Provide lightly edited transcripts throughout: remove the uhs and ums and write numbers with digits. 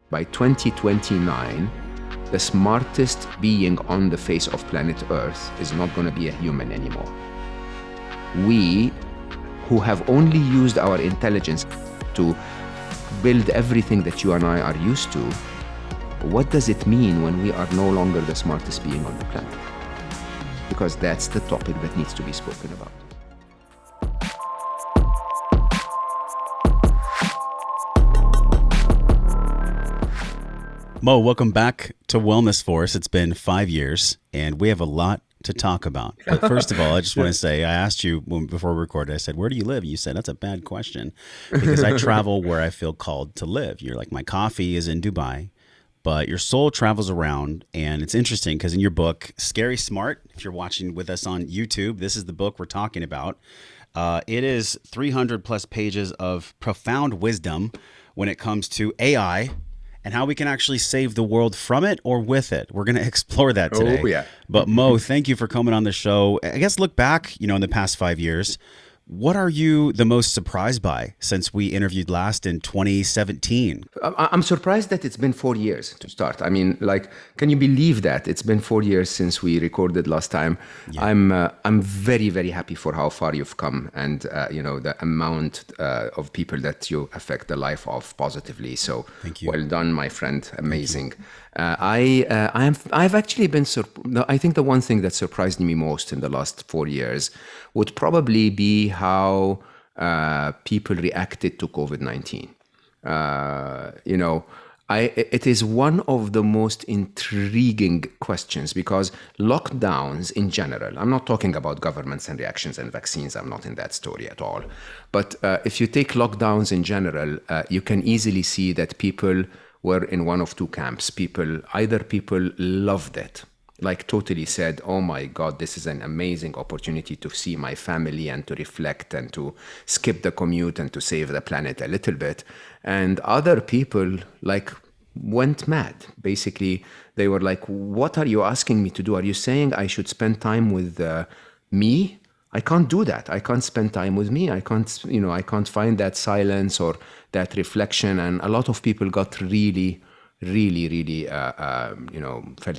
by 2029, the smartest being on the face of planet Earth is not going to be a human anymore. We, who have only used our intelligence to build everything that you and I are used to, what does it mean when we are no longer the smartest being on the planet? Because that's the topic that needs to be spoken about. Mo, welcome back to Wellness Force. It's been 5 years, and we have a lot to talk about. But first of all, I just want to say, I asked you before we recorded, I said, where do you live? You said, that's a bad question, because I travel where I feel called to live. You're like, my coffee is in Dubai, but your soul travels around. And it's interesting because in your book, Scary Smart, if you're watching with us on YouTube, this is the book we're talking about. It is 300 plus pages of profound wisdom when it comes to AI and how we can actually save the world from it or with it. We're going to explore that today. Oh, yeah. But Mo, thank you for coming on the show. I guess look back, in the past 5 years, what are you the most surprised by since we interviewed last in 2017? I'm surprised that it's been 4 years to start. I mean, can you believe that? It's been 4 years since we recorded last time. Yeah. I'm very, very happy for how far you've come and, the amount of people that you affect the life of positively. So thank you. Well done, my friend. Amazing. I've actually been, I think the one thing that surprised me most in the last 4 years would probably be how people reacted to COVID-19. It is one of the most intriguing questions because lockdowns in general, I'm not talking about governments and reactions and vaccines, I'm not in that story at all. But if you take lockdowns in general, you can easily see that people were in one of two camps. Either people loved it, like totally said, oh my God, this is an amazing opportunity to see my family and to reflect and to skip the commute and to save the planet a little bit. And other people went mad. Basically, they were like, what are you asking me to do? Are you saying I should spend time with me? I can't do that. I can't spend time with me. I can't find that silence or that reflection. And a lot of people got really felt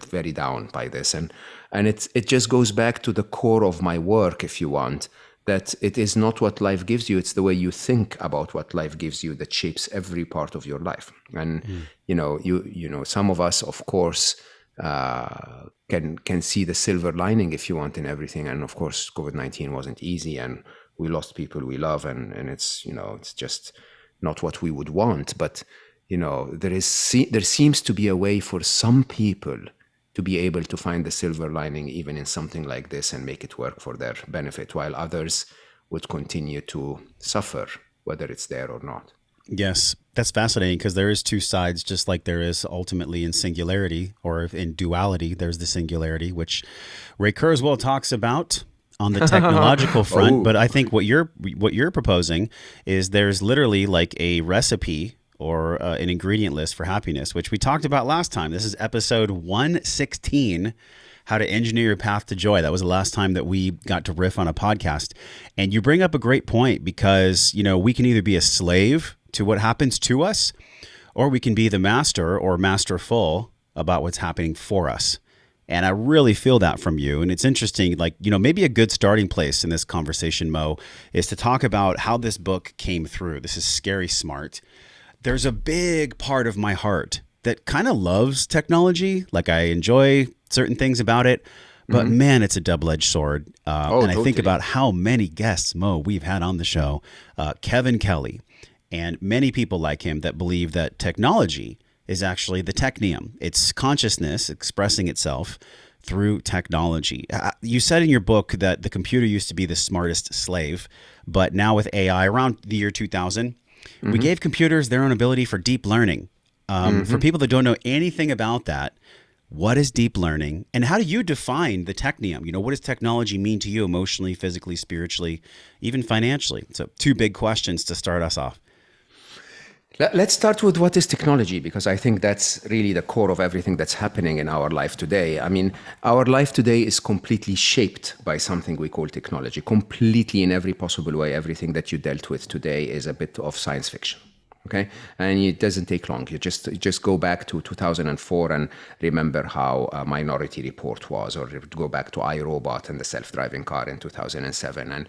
very down by this. And it just goes back to the core of my work, if you want, that it is not what life gives you. It's the way you think about what life gives you that shapes every part of your life. And, some of us, of course, can see the silver lining, if you want, in everything. And of course, COVID-19 wasn't easy and we lost people we love. And it's, it's just not what we would want. But, there seems to be a way for some people to be able to find the silver lining even in something like this and make it work for their benefit, while others would continue to suffer, whether it's there or not. Yes, that's fascinating because there is two sides, just like there is ultimately in singularity or in duality, there's the singularity, which Ray Kurzweil talks about on the technological front. Oh. But I think what you're proposing is there's literally like a recipe or an ingredient list for happiness, which we talked about last time. This is episode 116, How to Engineer Your Path to Joy. That was the last time that we got to riff on a podcast. And you bring up a great point because, we can either be a slave to what happens to us, or we can be the master or masterful about what's happening for us. And I really feel that from you. And it's interesting, maybe a good starting place in this conversation, Mo, is to talk about how this book came through. This is Scary Smart. There's a big part of my heart that kind of loves technology. Like I enjoy certain things about it, but man, it's a double-edged sword. And I think about how many guests, Mo, we've had on the show, Kevin Kelly, and many people like him that believe that technology is actually the technium. It's consciousness expressing itself through technology. You said in your book that the computer used to be the smartest slave, but now with AI around the year 2000, we gave computers their own ability for deep learning. For people that don't know anything about that, what is deep learning and how do you define the technium? What does technology mean to you emotionally, physically, spiritually, even financially? So two big questions to start us off. Let's start with what is technology, because I think that's really the core of everything that's happening in our life today. I mean, our life today is completely shaped by something we call technology, completely in every possible way. Everything that you dealt with today is a bit of science fiction, Okay, and it doesn't take long. You just go back to 2004 and remember how Minority Report was, or go back to iRobot and the self-driving car in 2007, and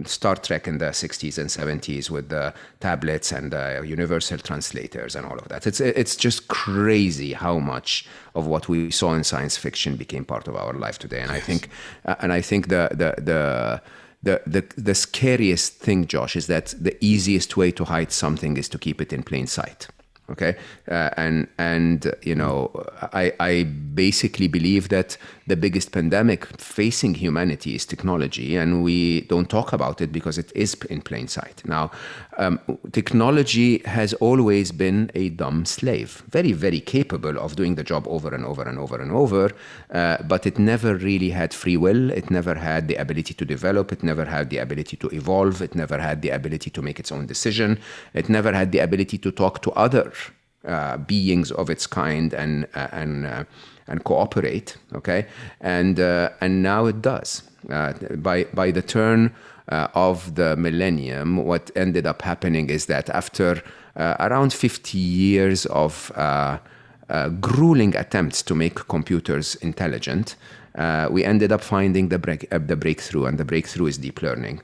Star Trek in the 60s and 70s with the tablets and the universal translators and all of that. It's just crazy how much of what we saw in science fiction became part of our life today. And I think the scariest thing, Josh, is that the easiest way to hide something is to keep it in plain sight. Okay, I basically believe that the biggest pandemic facing humanity is technology, and we don't talk about it because it is in plain sight. Now, technology has always been a dumb slave, very, very capable of doing the job over and over and over and over, but it never really had free will. It never had the ability to develop. It never had the ability to evolve. It never had the ability to make its own decision. It never had the ability to talk to other beings of its kind and cooperate. Okay, and now it does. By the turn of the millennium, what ended up happening is that after around 50 years of grueling attempts to make computers intelligent, we ended up finding the breakthrough, and the breakthrough is deep learning.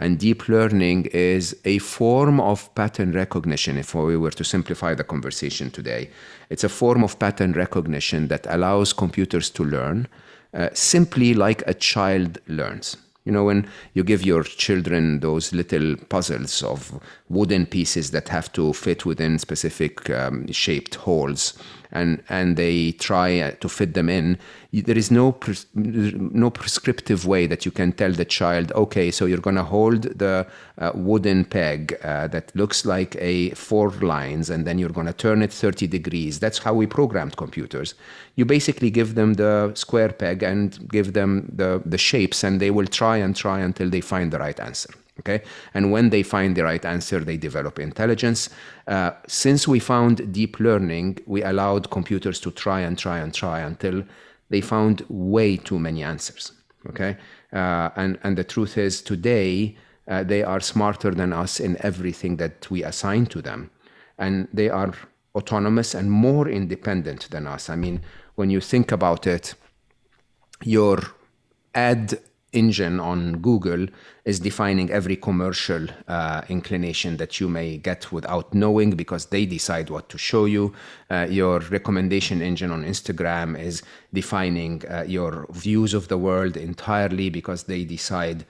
And deep learning is a form of pattern recognition. If we were to simplify the conversation today, it's a form of pattern recognition that allows computers to learn simply like a child learns. You know, when you give your children those little puzzles of wooden pieces that have to fit within specific shaped holes, and they try to fit them in, there is no prescriptive way that you can tell the child, okay, so you're going to hold the wooden peg that looks like 4 lines, and then you're going to turn it 30 degrees. That's how we programmed computers. You basically give them the square peg and give them the shapes, and they will try until they find the right answer. Okay, and when they find the right answer, they develop intelligence. Since we found deep learning, we allowed computers to try until they found way too many answers. Okay, and the truth is, today they are smarter than us in everything that we assign to them, and they are autonomous and more independent than us. I mean, when you think about it, your ad engine on Google is defining every commercial inclination that you may get without knowing, because they decide what to show you. Your recommendation engine on Instagram is defining your views of the world entirely, because they decide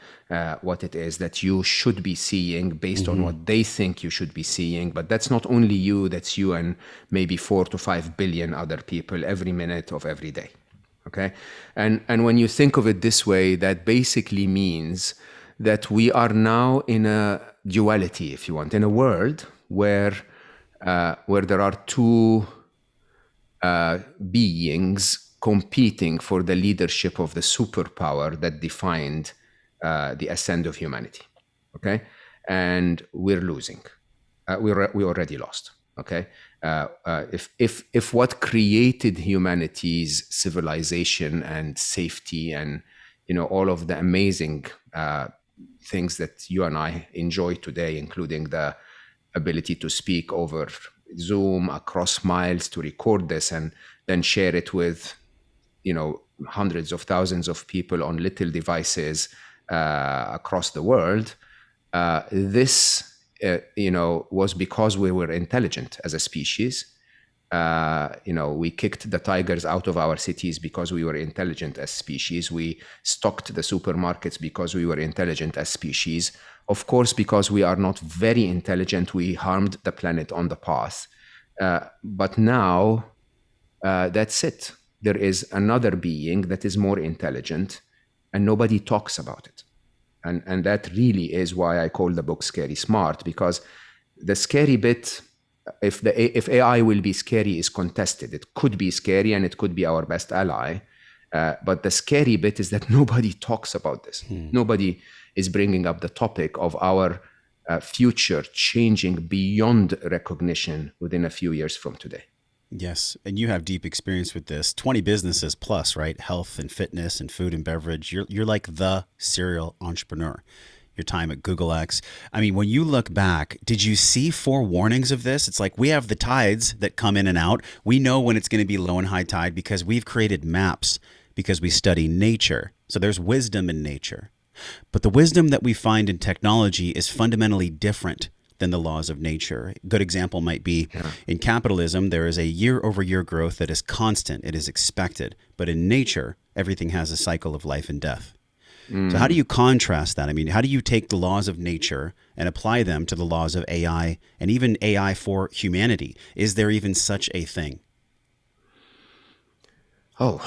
what it is that you should be seeing based on what they think you should be seeing. But that's not only you, that's you and maybe 4 to 5 billion other people every minute of every day. Okay, and when you think of it this way, that basically means that we are now in a duality, if you want, in a world where there are two beings competing for the leadership of the superpower that defined the ascent of humanity. Okay, and we're losing. We already lost. Okay, if what created humanity's civilization and safety and all of the amazing things that you and I enjoy today, including the ability to speak over Zoom across miles, to record this and then share it with hundreds of thousands of people on little devices across the world, this was because we were intelligent as a species. We kicked the tigers out of our cities because we were intelligent as species. We stocked the supermarkets because we were intelligent as species. Of course, because we are not very intelligent, we harmed the planet on the path. But now, that's it. There is another being that is more intelligent, and nobody talks about it. And that really is why I call the book Scary Smart, because the scary bit, if AI will be scary, is contested. It could be scary and it could be our best ally. But the scary bit is that nobody talks about this. Nobody is bringing up the topic of our future changing beyond recognition within a few years from today. Yes. And you have deep experience with this. 20 businesses plus, right? Health and fitness and food and beverage. You're like the serial entrepreneur. your time at Google X. I mean, when you look back, did you see forewarnings of this? It's like we have the tides that come in and out. We know when it's going to be low and high tide because we've created maps because we study nature. So there's wisdom in nature. But the wisdom that we find in technology is fundamentally different than the laws of nature. A good example might be in capitalism, there is a year-over-year growth that is constant. It is expected. But in nature, everything has a cycle of life and death. So how do you contrast that? I mean, how do you take the laws of nature and apply them to the laws of AI and even AI for humanity? Is there even such a thing? Oh,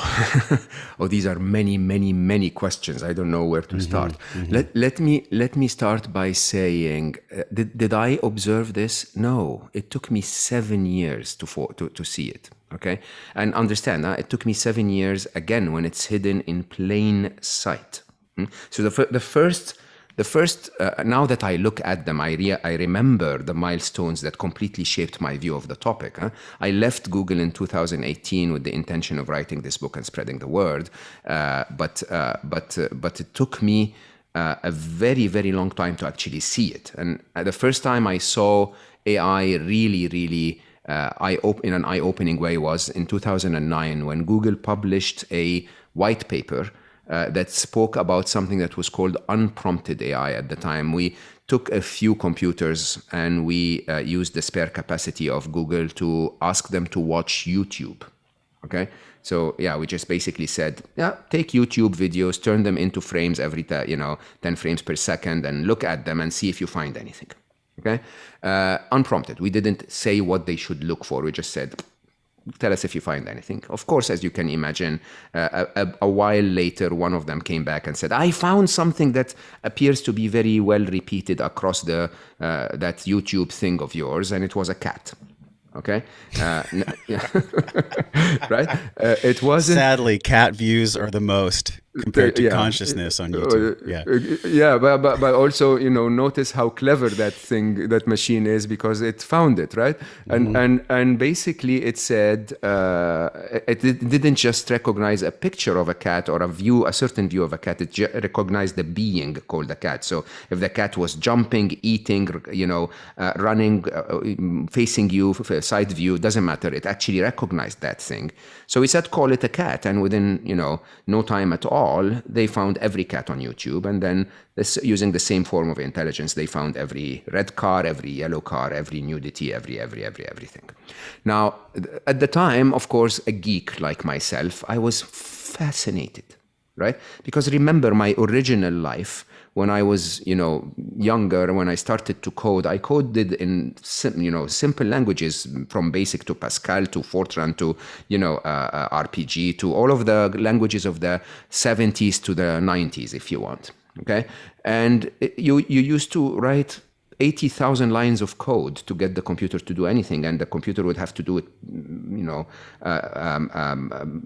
oh, these are many, many, many questions. I don't know where to start. Let me start by saying, did I observe this? No, it took me 7 years to see it. Okay, and understand that it took me 7 years again when it's hidden in plain sight. So the first. Now that I look at them, I remember the milestones that completely shaped my view of the topic. I left Google in 2018 with the intention of writing this book and spreading the word, but it took me a very, very long time to actually see it. And the first time I saw AI really in an eye-opening way was in 2009 when Google published a white paper that spoke about something that was called unprompted AI at the time. We took a few computers and we used the spare capacity of Google to ask them to watch YouTube. Okay, so yeah, we just basically said, yeah, take YouTube videos, turn them into frames every 10 frames per second, and look at them and see if you find anything. Okay, unprompted. We didn't say what they should look for. We just said, tell us if you find anything. Of course, as you can imagine, a while later, one of them came back and said, I found something that appears to be very well repeated across that YouTube thing of yours, and it was a cat. Okay, right? It wasn't. Sadly, cat views are the most compared to consciousness on YouTube. Yeah, but also, notice how clever that machine is because it found it, right? And basically it said it didn't just recognize a picture of a cat or a certain view of a cat. It recognized the being called a cat. So if the cat was jumping, eating, running, facing you, side view, doesn't matter. It actually recognized that thing. So we said, call it a cat, and within no time at all, they found every cat on YouTube, and then using the same form of intelligence, they found every red car, every yellow car, every nudity, everything. Now, at the time, of course, a geek like myself, I was fascinated, right? Because remember my original life. When I was, younger, when I started to code, I coded in, simple languages from BASIC to Pascal to Fortran to, RPG to all of the languages of the 70s to the 90s, if you want. Okay, and you used to write 80,000 lines of code to get the computer to do anything, and the computer would have to do it,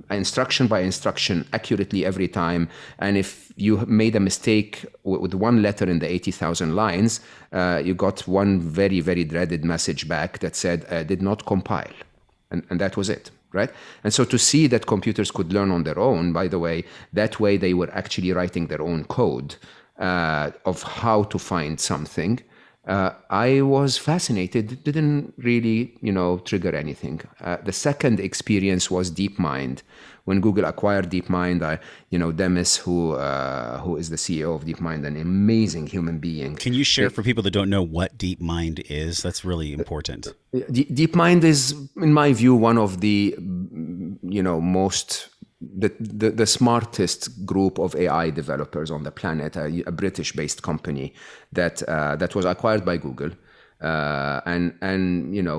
instruction by instruction accurately every time. And if you made a mistake with one letter in the 80,000 lines, you got one very, very dreaded message back that said, did not compile. And that was it. Right? And so to see that computers could learn on their own, by the way, that way they were actually writing their own code of how to find something. I was fascinated. It didn't really, trigger anything. The second experience was DeepMind. When Google acquired DeepMind, Demis, who is the CEO of DeepMind, an amazing human being. Can you share for people that don't know what DeepMind is? That's really important. DeepMind is, in my view, one of the, most the smartest group of AI developers on the planet, a British-based company that was acquired by Google. And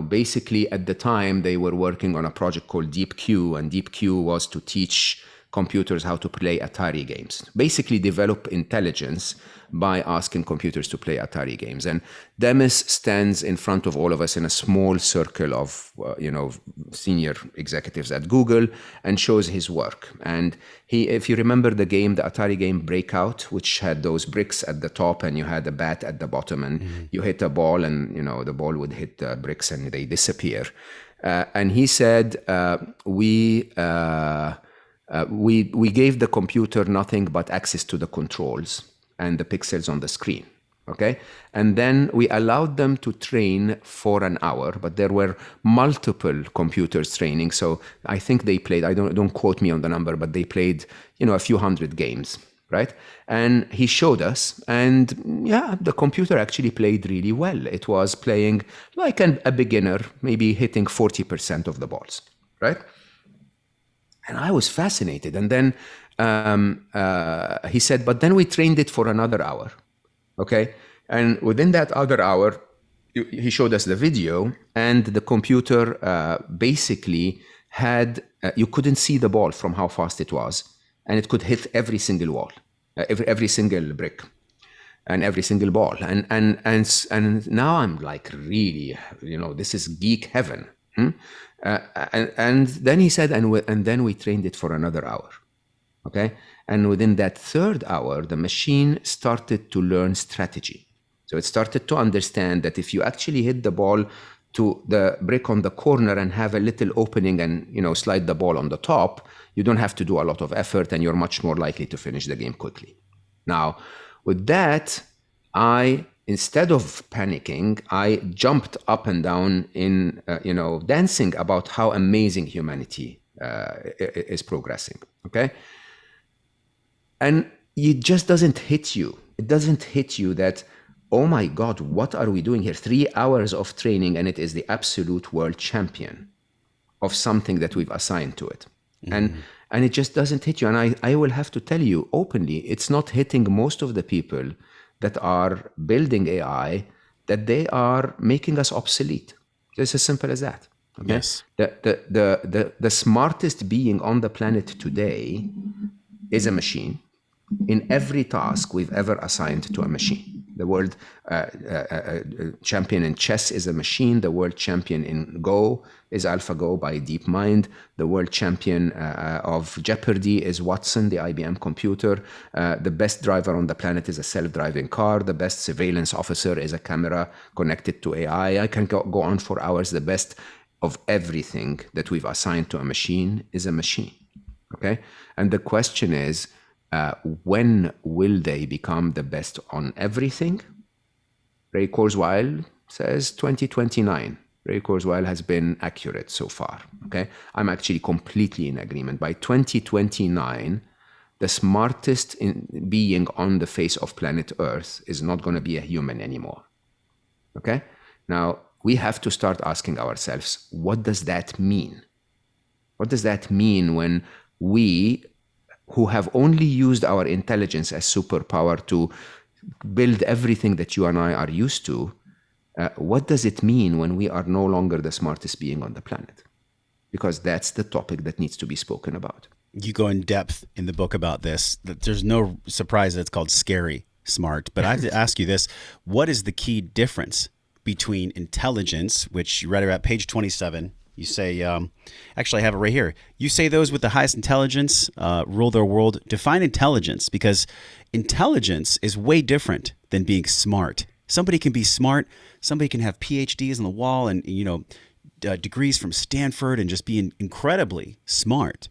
basically at the time they were working on a project called DeepQ, and DeepQ was to teach computers how to play Atari games, basically develop intelligence by asking computers to play Atari games. And Demis stands in front of all of us in a small circle of, senior executives at Google and shows his work. And if you remember the game, the Atari game Breakout, which had those bricks at the top and you had a bat at the bottom, and you hit a ball and, the ball would hit the bricks and they disappear. And he said, we gave the computer nothing but access to the controls and the pixels on the screen. Okay. And then we allowed them to train for an hour, but there were multiple computers training. So I think they played, don't quote me on the number, but they played, a few hundred games. Right. And he showed us, and yeah, the computer actually played really well. It was playing like a beginner, maybe hitting 40% of the balls. Right. And I was fascinated. And then he said, but then we trained it for another hour. Okay. And within that other hour, he showed us the video, and the computer basically had, you couldn't see the ball from how fast it was. And it could hit every single wall, every single brick, and every single ball. And now I'm like, really, this is geek heaven. And then he said, and then we trained it for another hour. Okay. And within that third hour, the machine started to learn strategy. So it started to understand that if you actually hit the ball to the brick on the corner and have a little opening and, slide the ball on the top, you don't have to do a lot of effort, and you're much more likely to finish the game quickly. Now, with that, instead of panicking, I jumped up and down in, dancing about how amazing humanity is progressing. Okay. And it just doesn't hit you. It doesn't hit you that, oh my God, what are we doing here? 3 hours of training, and it is the absolute world champion of something that we've assigned to it. Mm-hmm. And it just doesn't hit you. And I will have to tell you openly, it's not hitting most of the people that are building AI, that they are making us obsolete. It's as simple as that. Okay? Yes. The smartest being on the planet today is a machine in every task we've ever assigned to a machine. The world champion in chess is a machine. The world champion in Go is AlphaGo by DeepMind. The world champion of Jeopardy is Watson, the IBM computer. The best driver on the planet is a self-driving car. The best surveillance officer is a camera connected to AI. I can go on for hours. The best of everything that we've assigned to a machine is a machine. Okay? And the question is, when will they become the best on everything? Ray Kurzweil says 2029. Ray Kurzweil has been accurate so far. Okay, I'm actually completely in agreement. By 2029, the smartest being on the face of planet Earth is not going to be a human anymore. Okay, now we have to start asking ourselves, what does that mean? What does that mean when we, who have only used our intelligence as superpower to build everything that you and I are used to, what does it mean when we are no longer the smartest being on the planet? Because that's the topic that needs to be spoken about. You go in depth in the book about this. There's no surprise that it's called scary smart. But I have to ask you this. What is the key difference between intelligence, which you read about page 27, you say, actually I have it right here. You say those with the highest intelligence rule their world. Define intelligence, because intelligence is way different than being smart. Somebody can be smart. Somebody can have PhDs on the wall and, degrees from Stanford and just be incredibly smart.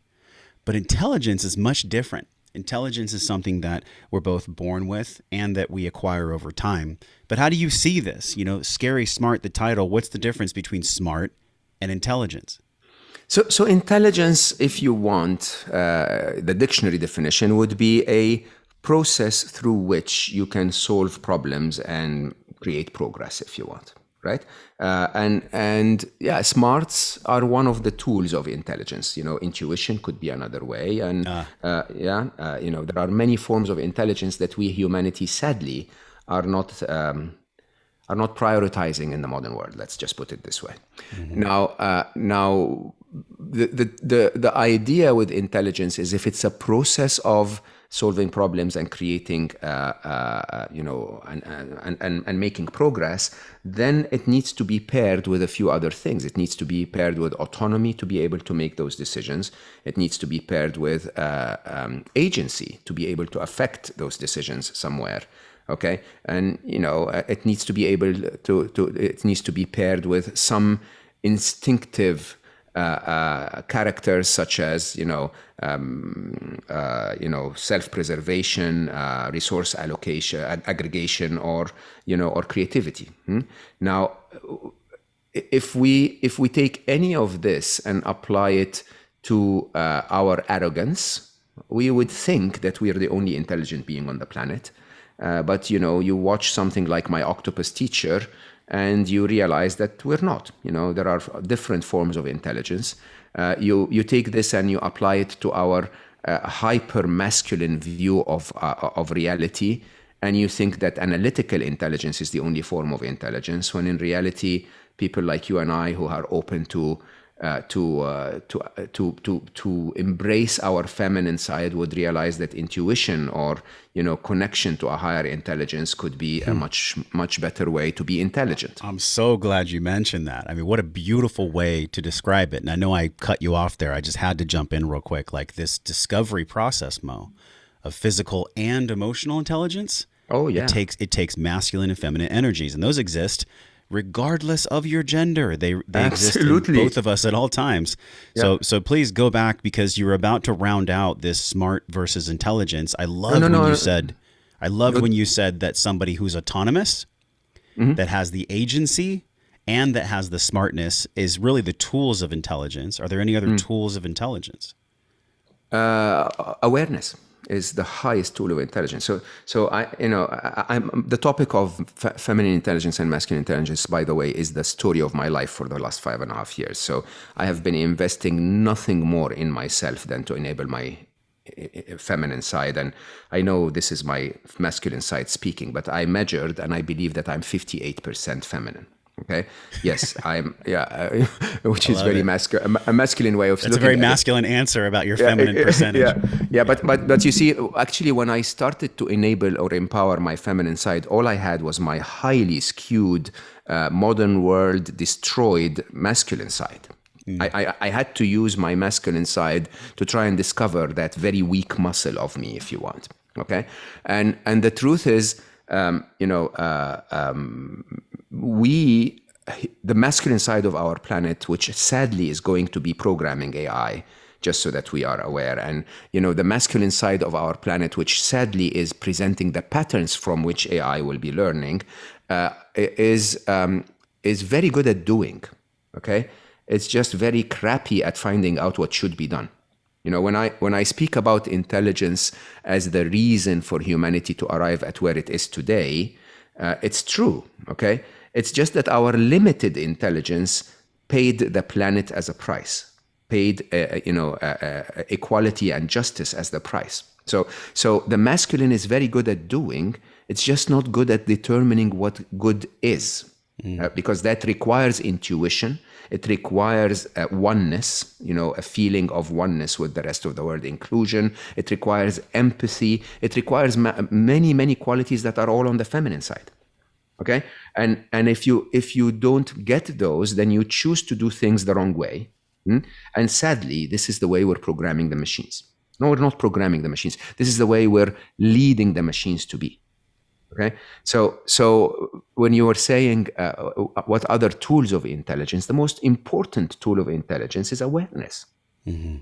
But intelligence is much different. Intelligence is something that we're both born with and that we acquire over time. But how do you see this? Scary smart, the title. What's the difference between smart and intelligence? So intelligence, if you want, the dictionary definition would be a process through which you can solve problems and create progress, if you want, right? And smarts are one of the tools of intelligence. Intuition could be another way, and there are many forms of intelligence that we, humanity, sadly, are not prioritizing in the modern world. Let's just put it this way. Mm-hmm. Now, the idea with intelligence is if it's a process of solving problems and creating, and making progress, then it needs to be paired with a few other things. It needs to be paired with autonomy to be able to make those decisions. It needs to be paired with agency to be able to affect those decisions somewhere. Okay, and it needs to be able to. It needs to be paired with some instinctive characters such as self-preservation, resource allocation, aggregation, or or creativity. Now, if we take any of this and apply it to our arrogance, we would think that we are the only intelligent being on the planet. But you watch something like My Octopus Teacher, and you realize that we're not. There are different forms of intelligence. You take this and you apply it to our hyper masculine view of reality, and you think that analytical intelligence is the only form of intelligence, when in reality, people like you and I, who are open to embrace our feminine side, would realize that intuition, or connection to a higher intelligence, could be a much better way to be intelligent. I'm so glad you mentioned that. I mean, what a beautiful way to describe it. And I know I cut you off there. I just had to jump in real quick. Like this discovery process, Mo, of physical and emotional intelligence. Oh yeah. It takes masculine and feminine energies, and those exist regardless of your gender. They exist in both of us at all times. Yeah. So please go back, because you were about to round out this smart versus intelligence. I love when you said that somebody who's autonomous, that has the agency and that has the smartness, is really the tools of intelligence. Are there any other tools of intelligence? Awareness is the highest tool of intelligence. So I'm the topic of feminine intelligence and masculine intelligence, by the way, is the story of my life for the last 5.5 years. So I have been investing nothing more in myself than to enable my feminine side. And I know this is my masculine side speaking, but I measured, and I believe that I'm 58% feminine. Okay. Yes, I'm. Yeah, which is very masculine. A masculine way of. That's a very masculine answer about your feminine percentage. Yeah. But you see, actually, when I started to enable or empower my feminine side, all I had was my highly skewed, modern world destroyed masculine side. I had to use my masculine side to try and discover that very weak muscle of me, if you want. Okay, and the truth is, the masculine side of our planet, which sadly is going to be programming AI, just so that we are aware, and the masculine side of our planet, which sadly is presenting the patterns from which AI will be learning, is very good at doing. Okay, it's just very crappy at finding out what should be done. When I speak about intelligence as the reason for humanity to arrive at where it is today, it's true. Okay. It's just that our limited intelligence paid the planet as a price, paid equality and justice as the price. So the masculine is very good at doing. It's just not good at determining what good is, because that requires intuition. It requires oneness, a feeling of oneness with the rest of the world, inclusion. It requires empathy. It requires many, many qualities that are all on the feminine side. Okay, and if you don't get those, then you choose to do things the wrong way, and sadly, this is the way we're programming the machines. No, we're not programming the machines. This is the way we're leading the machines to be. Okay, so when you were saying what other tools of intelligence, the most important tool of intelligence is awareness.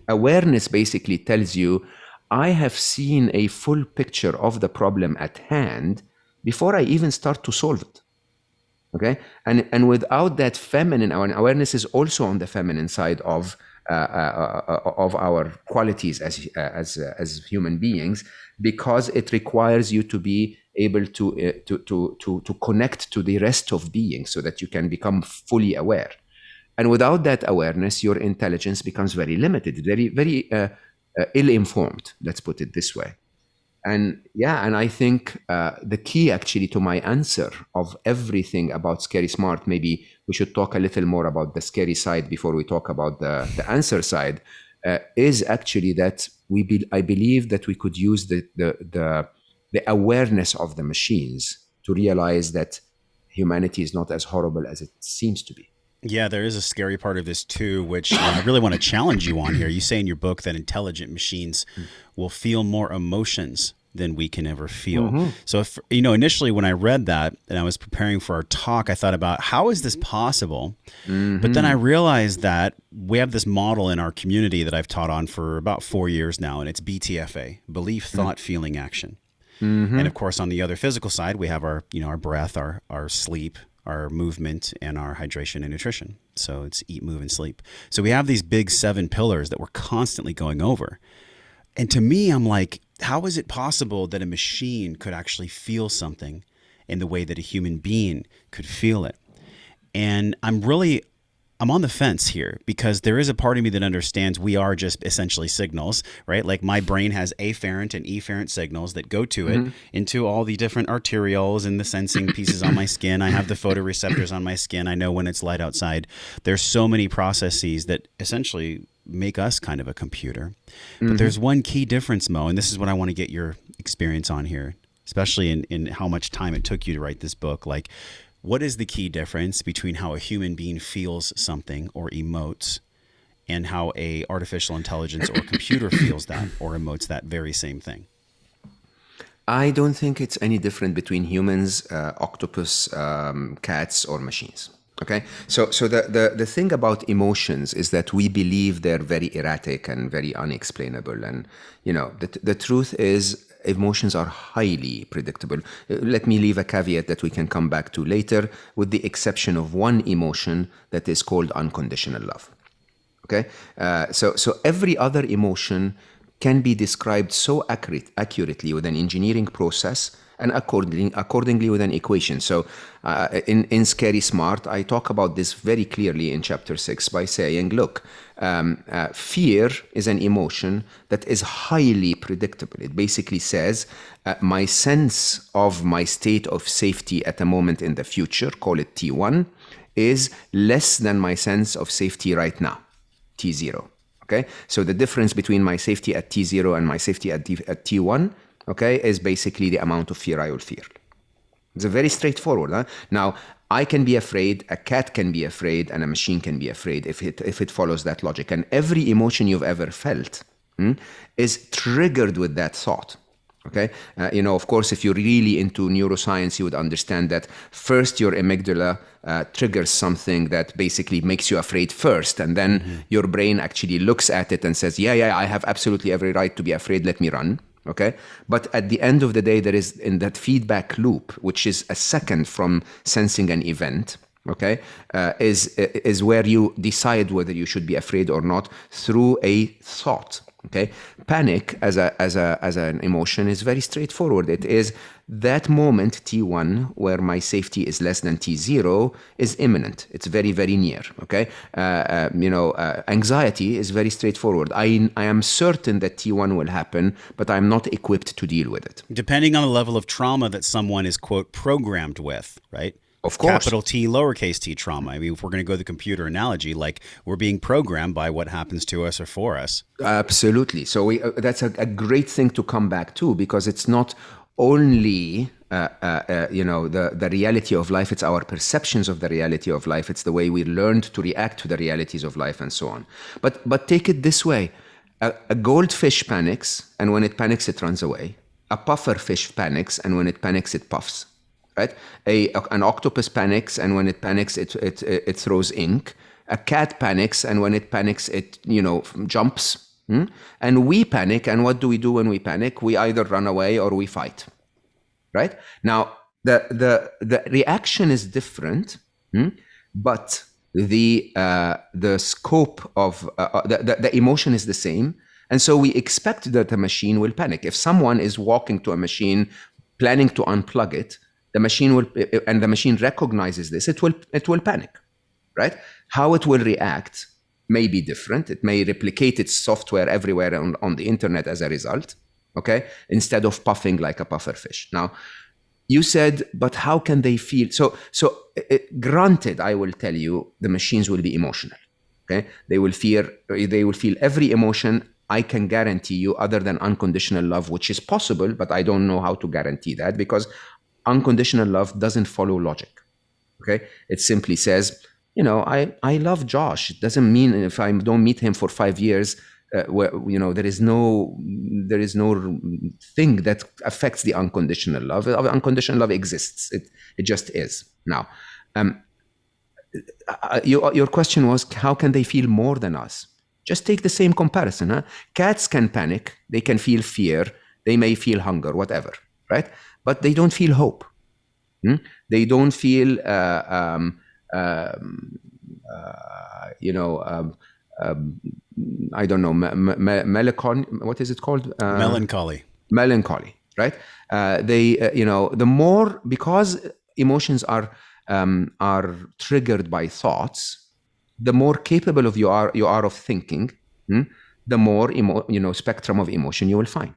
Awareness basically tells you, I have seen a full picture of the problem at hand before I even start to solve it. Okay, and without that feminine awareness is also on the feminine side of our qualities as human beings, because it requires you to be able to connect to the rest of beings so that you can become fully aware. And without that awareness, your intelligence becomes very limited, very, very ill-informed. Let's put it this way. And I think the key actually to my answer of everything about Scary Smart, maybe we should talk a little more about the scary side before we talk about the answer side, is actually that I believe that we could use the awareness of the machines to realize that humanity is not as horrible as it seems to be. Yeah, there is a scary part of this too, which I really want to challenge you on here. You say in your book that intelligent machines will feel more emotions than we can ever feel. So if, you know, initially when I read that and I was preparing for our talk, I thought about how is this possible? But then I realized that we have this model in our community that I've taught on for about 4 years now, and it's BTFA, belief, thought, feeling, action. And of course, on the other physical side, we have our, you know, our breath, our sleep, our movement, and our hydration and nutrition. So it's eat, move, and sleep. So we have these big 7 pillars that we're constantly going over. And to me, I'm like, how is it possible that a machine could actually feel something in the way that a human being could feel it? And I'm on the fence here, because there is a part of me that understands we are just essentially signals, right? Like my brain has afferent and efferent signals that go to it into all the different arterioles and the sensing pieces on my skin. I have the photoreceptors on my skin. I know when it's light outside. There's so many processes that essentially make us kind of a computer. But there's one key difference, Mo, and this is what I want to get your experience on here, especially in how much time it took you to write this book. Like, what is the key difference between how a human being feels something or emotes and how a artificial intelligence or computer feels that or emotes that very same thing? I don't think it's any different between humans, octopus, cats, or machines. Okay, so the thing about emotions is that we believe they're very erratic and very unexplainable, and you know the truth is emotions are highly predictable. Let me leave a caveat that we can come back to later, with the exception of one emotion that is called unconditional love. Okay, so every other emotion can be described so accurately with an engineering process and accordingly with an equation. So in Scary Smart, I talk about this very clearly in chapter 6 by saying, look, fear is an emotion that is highly predictable. It basically says my sense of my state of safety at a moment in the future, call it T1, is less than my sense of safety right now, T0. Okay, so the difference between my safety at T0 and my safety at T1, okay, is basically the amount of fear I will feel. It's a very straightforward. Huh? Now, I can be afraid, a cat can be afraid, and a machine can be afraid if it follows that logic. And every emotion you've ever felt is triggered with that thought. Okay, you know, of course, if you're really into neuroscience, you would understand that first your amygdala triggers something that basically makes you afraid first, and then your brain actually looks at it and says, yeah, I have absolutely every right to be afraid, let me run. Okay, but at the end of the day, there is in that feedback loop, which is a second from sensing an event, okay, is where you decide whether you should be afraid or not through a thought. Okay, panic as an emotion is very straightforward. It is that moment T1 where my safety is less than T0 is imminent. It's very, very near. Okay, anxiety is very straightforward. I am certain that T1 will happen, but I'm not equipped to deal with it. Depending on the level of trauma that someone is, quote, programmed with, right? Of course. Capital T, lowercase t trauma. I mean, if we're going to go the computer analogy, like we're being programmed by what happens to us or for us. Absolutely. So that's a great thing to come back to, because it's not only the reality of life, it's our perceptions of the reality of life. It's the way we learned to react to the realities of life and so on. But take it this way. A goldfish panics, and when it panics, it runs away. A puffer fish panics, and when it panics, it puffs. Right? An octopus panics, and when it panics, it throws ink. A cat panics, and when it panics, it jumps. And we panic, and what do we do when we panic? We either run away or we fight. Right? Now, the reaction is different, but the scope of the emotion is the same, and so we expect that a machine will panic. If someone is walking to a machine planning to unplug it, the machine will, and the machine recognizes this, it will panic, right? How it will react may be different. It may replicate its software everywhere on the internet as a result, okay? Instead of puffing like a puffer fish. Now, you said, but how can they feel? So granted, I will tell you, the machines will be emotional, okay? They will feel every emotion. I can guarantee you, other than unconditional love, which is possible, but I don't know how to guarantee that, because unconditional love doesn't follow logic, okay? It simply says, I love Josh. It doesn't mean if I don't meet him for 5 years, where, there is no thing that affects the unconditional love. Unconditional love exists. It just is. Now, your question was, how can they feel more than us? Just take the same comparison. Huh? Cats can panic. They can feel fear. They may feel hunger, whatever, right? But they don't feel hope. They don't feel, I don't know, melancholy. What is it called? Melancholy. Melancholy, right? The more, because emotions are triggered by thoughts, the more capable you are of thinking, the more spectrum of emotion you will find.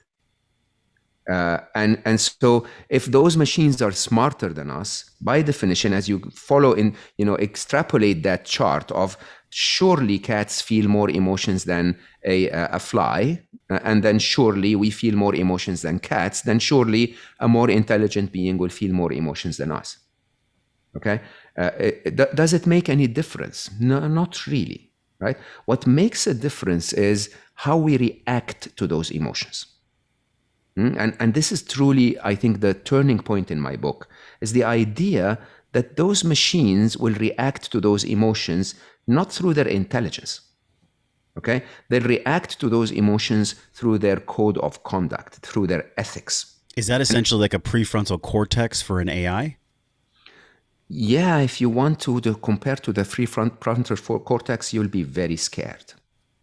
And so if those machines are smarter than us, by definition, as you follow in, extrapolate that chart of, surely cats feel more emotions than a fly, and then surely we feel more emotions than cats, then surely a more intelligent being will feel more emotions than us. Okay? Does it make any difference? No, not really, right? What makes a difference is how we react to those emotions. And this is truly, I think, the turning point in my book, is the idea that those machines will react to those emotions not through their intelligence. Okay? They'll react to those emotions through their code of conduct, through their ethics. Is that essentially like a prefrontal cortex for an AI? Yeah, if you want to compare to the prefrontal cortex, you'll be very scared.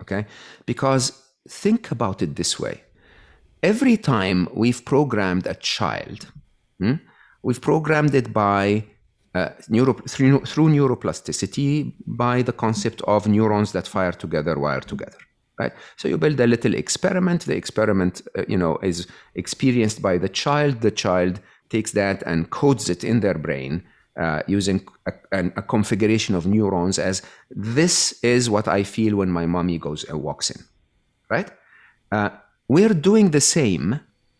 Okay? Because think about it this way. Every time we've programmed a child, we've programmed it by through neuroplasticity, by the concept of neurons that fire together, wire together, right? So you build a little experiment. The experiment, is experienced by the child. The child takes that and codes it in their brain using a configuration of neurons as, this is what I feel when my mommy walks in, right? We're doing the same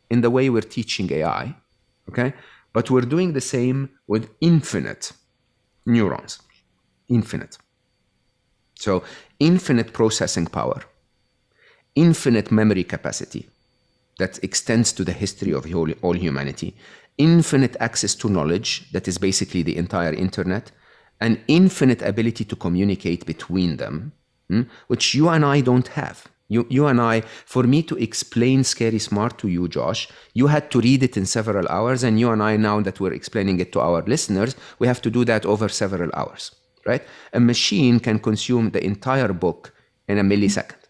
in the way we're teaching AI, okay? But we're doing the same with infinite neurons, infinite. So infinite processing power, infinite memory capacity that extends to the history of all humanity, infinite access to knowledge that is basically the entire internet, and infinite ability to communicate between them, which you and I don't have. You and I, for me to explain Scary Smart to you, Josh, you had to read it in several hours, and you and I, now that we're explaining it to our listeners, we have to do that over several hours, right? A machine can consume the entire book in a millisecond,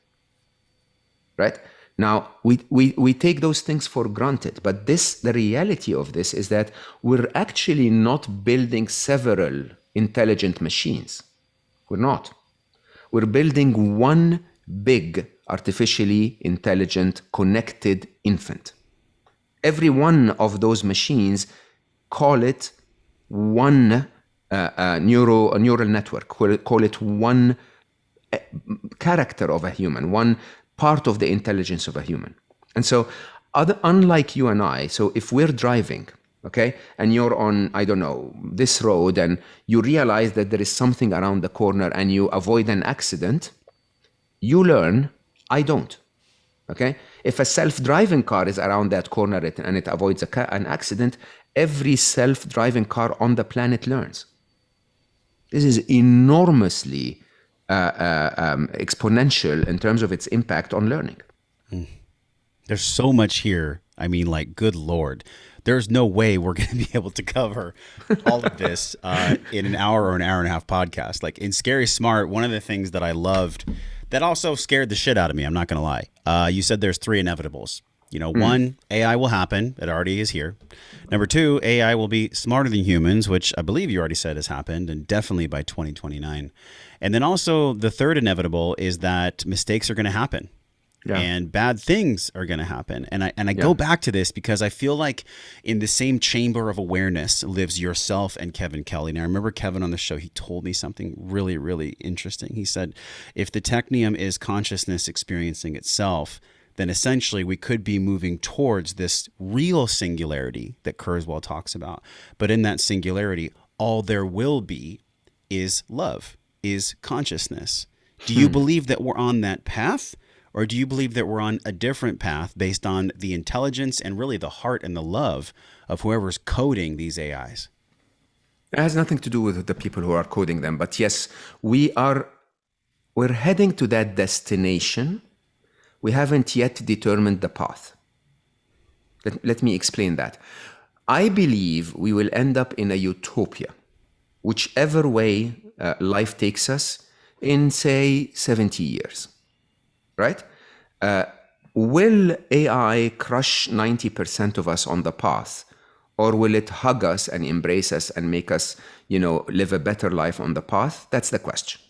right? Now, we take those things for granted, but the reality of this is that we're actually not building several intelligent machines. We're not. We're building one big, artificially intelligent, connected infant. Every one of those machines, call it one neural network, call it one character of a human, one part of the intelligence of a human. And so, unlike you and I, so if we're driving, okay, and you're on, I don't know, this road, and you realize that there is something around the corner and you avoid an accident, you learn, I don't, okay? If a self-driving car is around that corner and it avoids an accident, every self-driving car on the planet learns. This is enormously exponential in terms of its impact on learning. There's so much here. I mean, like, good Lord. There's no way we're going to be able to cover all of this in an hour or an hour and a half podcast. Like, in Scary Smart, one of the things that I loved that also scared the shit out of me, I'm not going to lie. You said there's 3 inevitables. One, AI will happen. It already is here. Number 2, AI will be smarter than humans, which I believe you already said has happened, and definitely by 2029. And then also the third inevitable is that mistakes are going to happen. Yeah. And bad things are going to happen. And I go back to this because I feel like in the same chamber of awareness lives yourself and Kevin Kelly. Now, I remember Kevin on the show, he told me something really, really interesting. He said, if the technium is consciousness experiencing itself, then essentially we could be moving towards this real singularity that Kurzweil talks about. But in that singularity, all there will be is love, is consciousness. Do you believe that we're on that path? Or do you believe that we're on a different path based on the intelligence and really the heart and the love of whoever's coding these AIs? It has nothing to do with the people who are coding them. But yes, we're heading to that destination. We haven't yet determined the path. Let me explain that. I believe we will end up in a utopia, whichever way life takes us, in, say, 70 years, right? Will AI crush 90% of us on the path, or will it hug us and embrace us and make us, live a better life on the path? That's the question.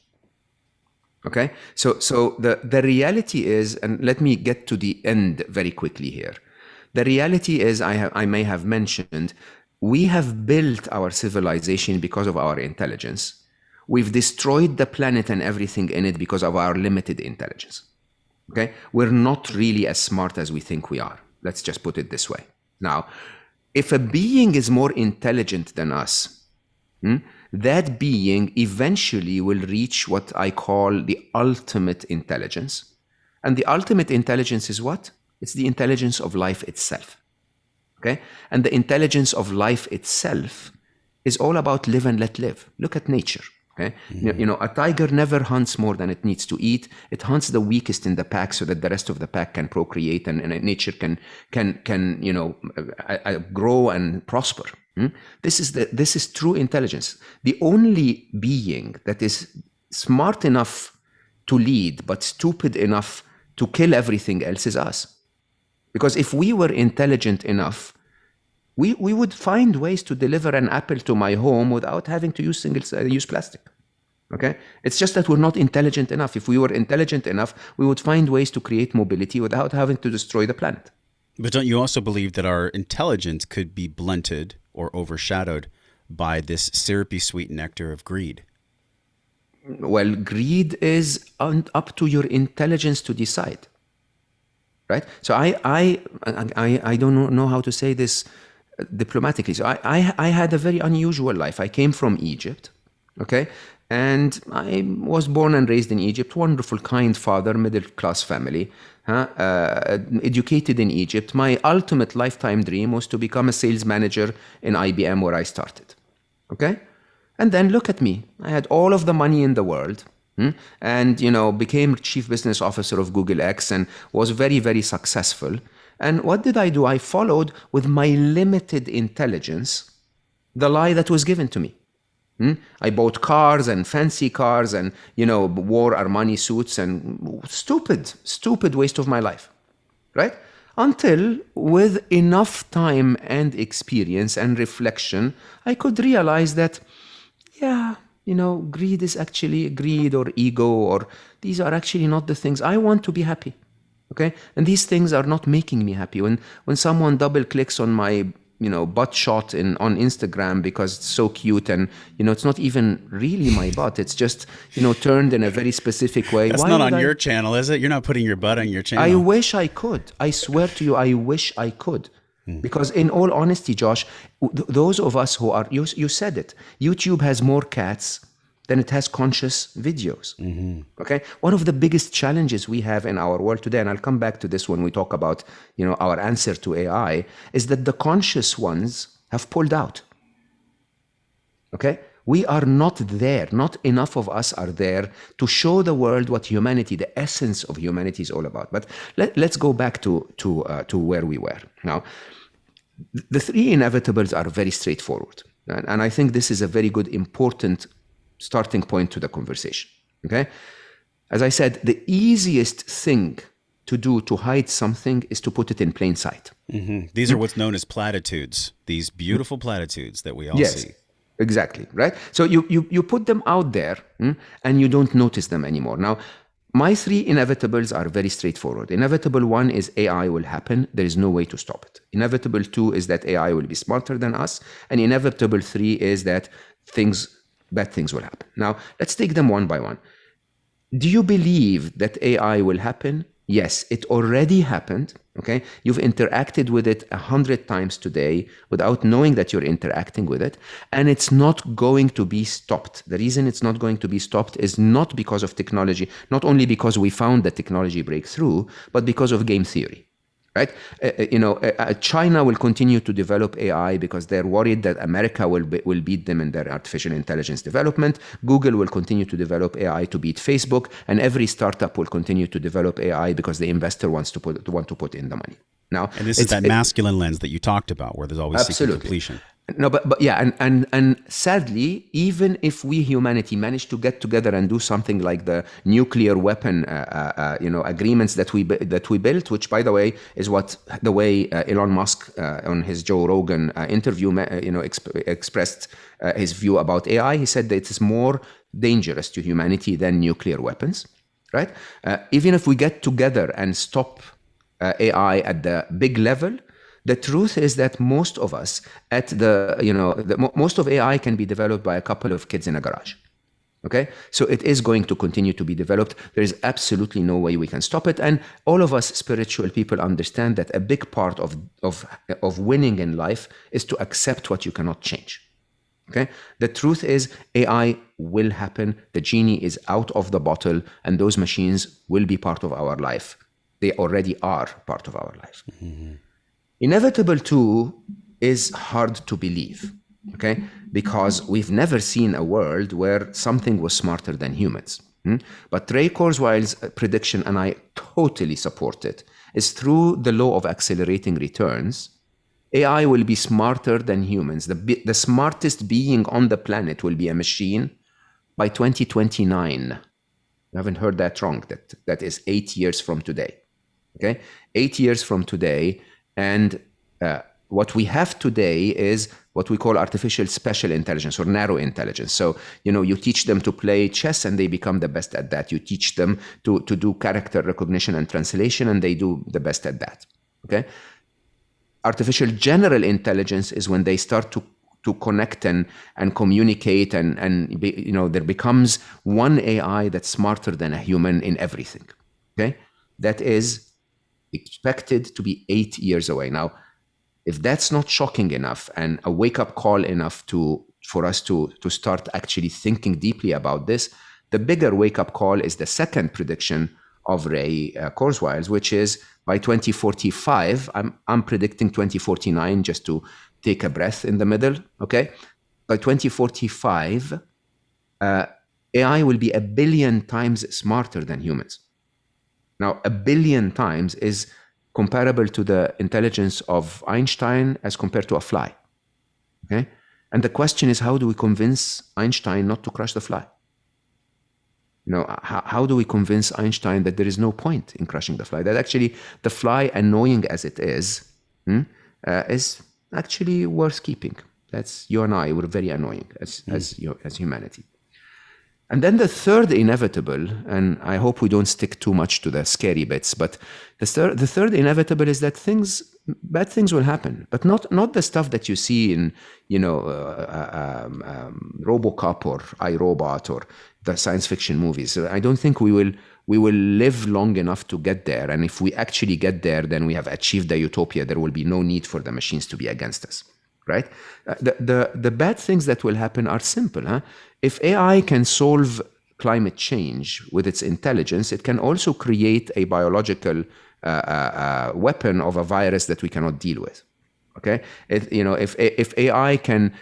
Okay? So the reality is, and let me get to the end very quickly here. The reality is, I may have mentioned, we have built our civilization because of our intelligence. We've destroyed the planet and everything in it because of our limited intelligence. Okay? We're not really as smart as we think we are. Let's just put it this way. Now, if a being is more intelligent than us, that being eventually will reach what I call the ultimate intelligence. And the ultimate intelligence is what? It's the intelligence of life itself. Okay? And the intelligence of life itself is all about live and let live. Look at nature. Okay? A tiger never hunts more than it needs to eat. It hunts the weakest in the pack so that the rest of the pack can procreate and nature can grow and prosper. This is true intelligence. The only being that is smart enough to lead but stupid enough to kill everything else is us. Because if we were intelligent enough, we would find ways to deliver an apple to my home without having to use single-use plastic. Okay? It's just that we're not intelligent enough. If we were intelligent enough, we would find ways to create mobility without having to destroy the planet. But don't you also believe that our intelligence could be blunted or overshadowed by this syrupy sweet nectar of greed? Well, greed is up to your intelligence to decide. Right? So I don't know how to say this diplomatically. So I had a very unusual life. I came from Egypt, okay? And I was born and raised in Egypt. Wonderful, kind father, middle-class family, educated in Egypt. My ultimate lifetime dream was to become a sales manager in IBM where I started, okay? And then look at me. I had all of the money in the world, and became chief business officer of Google X and was very, very successful. And what did I do? I followed with my limited intelligence the lie that was given to me. I bought cars and fancy cars and wore Armani suits and stupid waste of my life, right? Until with enough time and experience and reflection, I could realize that, greed is actually greed or ego, or these are actually not the things. I want to be happy, okay? And these things are not making me happy. When someone double clicks on my, butt shot on Instagram because it's so cute and, it's not even really my butt. It's just, turned in a very specific way. That's not on your channel, is it? You're not putting your butt on your channel. I wish I could. I swear to you, I wish I could. Because in all honesty, Josh, those of us who are, you said it, YouTube has more cats than it has conscious videos. Okay? One of the biggest challenges we have in our world today, and I'll come back to this when we talk about, our answer to AI, is that the conscious ones have pulled out. Okay? We are not there. Not enough of us are there to show the world what humanity, the essence of humanity is all about. But let's go back to where we were. Now, the three inevitables are very straightforward. And I think this is a very good, important starting point to the conversation. Okay? As I said, the easiest thing to do to hide something is to put it in plain sight. These are what's known as platitudes, these beautiful platitudes that we all see. Exactly, right? So you put them out there and you don't notice them anymore. Now, my three inevitables are very straightforward. Inevitable one is AI will happen. There is no way to stop it. Inevitable two is that AI will be smarter than us. And inevitable three is that bad things will happen. Now, let's take them one by one. Do you believe that AI will happen? Yes, it already happened. Okay, you've interacted with it 100 times today without knowing that you're interacting with it, and it's not going to be stopped. The reason it's not going to be stopped is not because of technology, not only because we found the technology breakthrough, but because of game theory. Right? China will continue to develop AI because they're worried that America will beat them in their artificial intelligence development. Google will continue to develop AI to beat Facebook, and every startup will continue to develop AI because the investor want to put in the money. Now, and this is that masculine lens that you talked about, where there's always seeking completion. No, but yeah, and sadly, even if we humanity manage to get together and do something like the nuclear weapon, agreements that we built, which by the way is the way Elon Musk on his Joe Rogan interview, expressed his view about AI. He said that it is more dangerous to humanity than nuclear weapons, right? Even if we get together and stop AI at the big level. The truth is that most of us most of AI can be developed by a couple of kids in a garage. Okay, so it is going to continue to be developed. There is absolutely no way we can stop it, and all of us spiritual people understand that a big part of winning in life is to accept what you cannot change. Okay, the truth is AI will happen. The genie is out of the bottle, and those machines will be part of our life. They already are part of our life. Mm-hmm. Inevitable too is hard to believe, okay? Because we've never seen a world where something was smarter than humans. But Ray Kurzweil's prediction, and I totally support it, is through the law of accelerating returns, AI will be smarter than humans. The smartest being on the planet will be a machine by 2029. You haven't heard that wrong. That is 8 years from today, okay? 8 years from today. And what we have today is what we call artificial special intelligence or narrow intelligence. So, you teach them to play chess and they become the best at that. You teach them to do character recognition and translation and they do the best at that. Okay. Artificial general intelligence is when they start to connect and communicate and there becomes one AI that's smarter than a human in everything. Okay. That is expected to be 8 years away. Now, if that's not shocking enough and a wake-up call enough for us to start actually thinking deeply about this, the bigger wake-up call is the second prediction of Ray Kurzweil's, which is by 2045. I'm predicting 2049 just to take a breath in the middle. Okay, by 2045, AI will be 1 billion times smarter than humans. Now, 1 billion times is comparable to the intelligence of Einstein as compared to a fly. Okay? And the question is, how do we convince Einstein not to crush the fly? How do we convince Einstein that there is no point in crushing the fly? That actually the fly, annoying as it is actually worth keeping. That's you and I. We're very annoying as humanity. And then the third inevitable, and I hope we don't stick too much to the scary bits, but the third inevitable is that bad things will happen, but not the stuff that you see in RoboCop or iRobot or the science fiction movies. I don't think we will live long enough to get there. And if we actually get there, then we have achieved the utopia. There will be no need for the machines to be against us. Right? The bad things that will happen are simple. Huh? If AI can solve climate change with its intelligence, it can also create a biological weapon of a virus that we cannot deal with. Okay, if AI can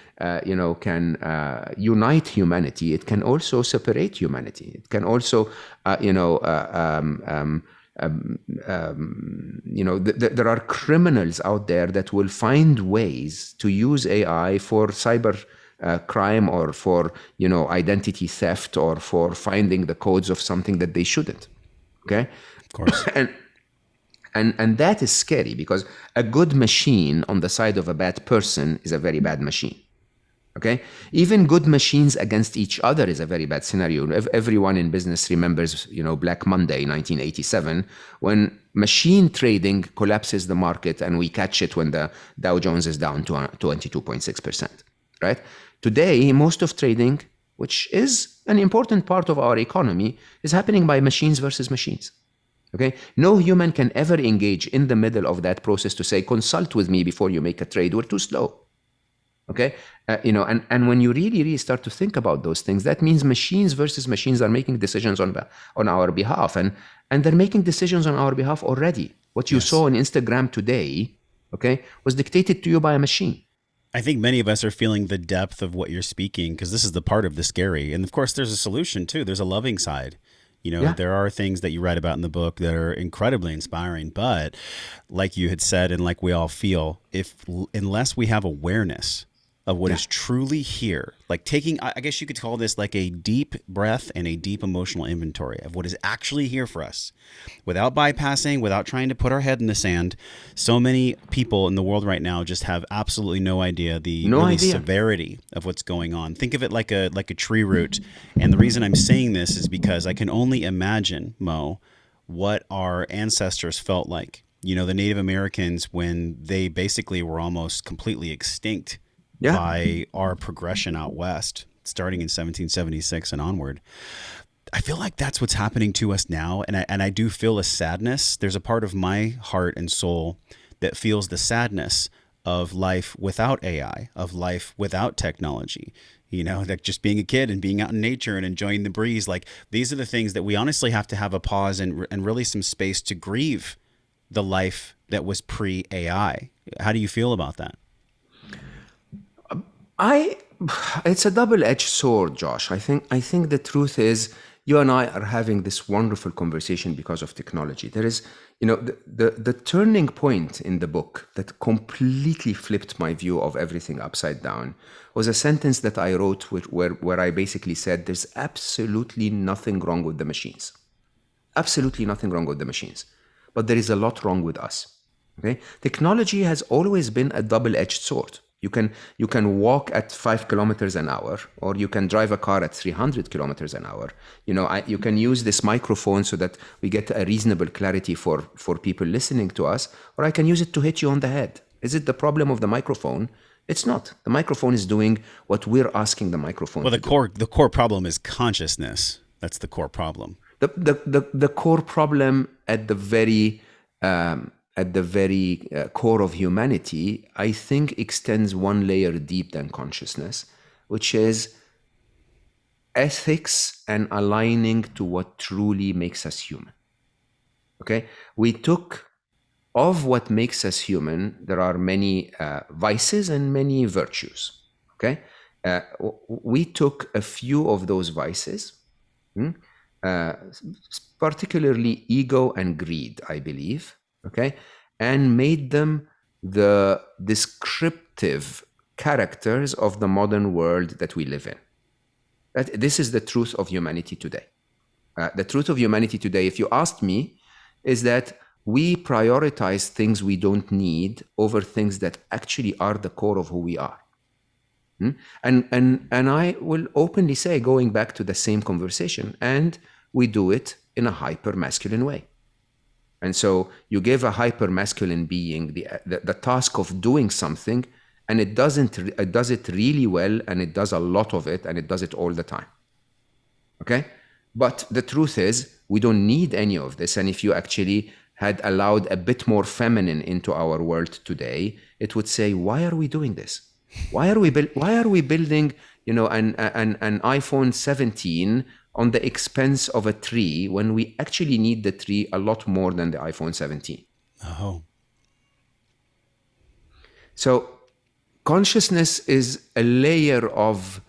unite humanity, it can also separate humanity. It can also there are criminals out there that will find ways to use AI for cyber crime or for identity theft or for finding the codes of something that they shouldn't. Okay, of course. And that is scary because a good machine on the side of a bad person is a very bad machine. Okay, even good machines against each other is a very bad scenario. Everyone in business remembers, Black Monday, 1987, when machine trading collapses the market and we catch it when the Dow Jones is down to 22.6%. Right? Today, most of trading, which is an important part of our economy, is happening by machines versus machines. Okay, no human can ever engage in the middle of that process to say, consult with me before you make a trade. We're too slow. Okay, and when you really start to think about those things, that means machines versus machines are making decisions on our behalf, and they're making decisions on our behalf already. What you saw on Instagram today, okay, was dictated to you by a machine. I think many of us are feeling the depth of what you're speaking, because this is the part of the scary. And of course, there's a solution too. There's a loving side. There are things that you write about in the book that are incredibly inspiring. But like you had said, and like we all feel, unless we have awareness of what is truly here, like taking, I guess you could call this like a deep breath and a deep emotional inventory of what is actually here for us, without bypassing, without trying to put our head in the sand. So many people in the world right now just have absolutely no idea severity of what's going on. Think of it like a tree root. And the reason I'm saying this is because I can only imagine, Mo, what our ancestors felt like. The Native Americans, when they basically were almost completely extinct by our progression out west, starting in 1776 and onward. I feel like that's what's happening to us now. And I do feel a sadness. There's a part of my heart and soul that feels the sadness of life without AI, of life without technology. Like just being a kid and being out in nature and enjoying the breeze. Like, these are the things that we honestly have to have a pause and really some space to grieve the life that was pre-AI. How do you feel about that? It's a double-edged sword, Josh. I think the truth is, you and I are having this wonderful conversation because of technology. There is, the turning point in the book that completely flipped my view of everything upside down was a sentence that I wrote where I basically said, there's absolutely nothing wrong with the machines. Absolutely nothing wrong with the machines. But there is a lot wrong with us. Okay? Technology has always been a double-edged sword. You can walk at 5 kilometers an hour, or you can drive a car at 300 kilometers an hour. You can use this microphone so that we get a reasonable clarity for people listening to us, or I can use it to hit you on the head. Is it the problem of the microphone? It's not. The microphone is doing what we're asking the microphone to do. The core problem is consciousness. That's the core problem. The core problem at the very core of humanity, I think, extends one layer deep than consciousness, which is ethics and aligning to what truly makes us human. Okay? We took of what makes us human, there are many vices and many virtues. Okay? We took a few of those vices, particularly ego and greed, I believe, okay, and made them the descriptive characters of the modern world that we live in. This is the truth of humanity today. The truth of humanity today, if you asked me, is that we prioritize things we don't need over things that actually are the core of who we are. And I will openly say, going back to the same conversation, and we do it in a hyper-masculine way. And so you give a hyper-masculine being the task of doing something, and it does it really well, and it does a lot of it, and it does it all the time. Okay? But the truth is, we don't need any of this. And if you actually had allowed a bit more feminine into our world today, it would say, why are we doing this? Why are we building, an iPhone 17 on the expense of a tree when we actually need the tree a lot more than the iPhone 17? Oh. So consciousness is a layer of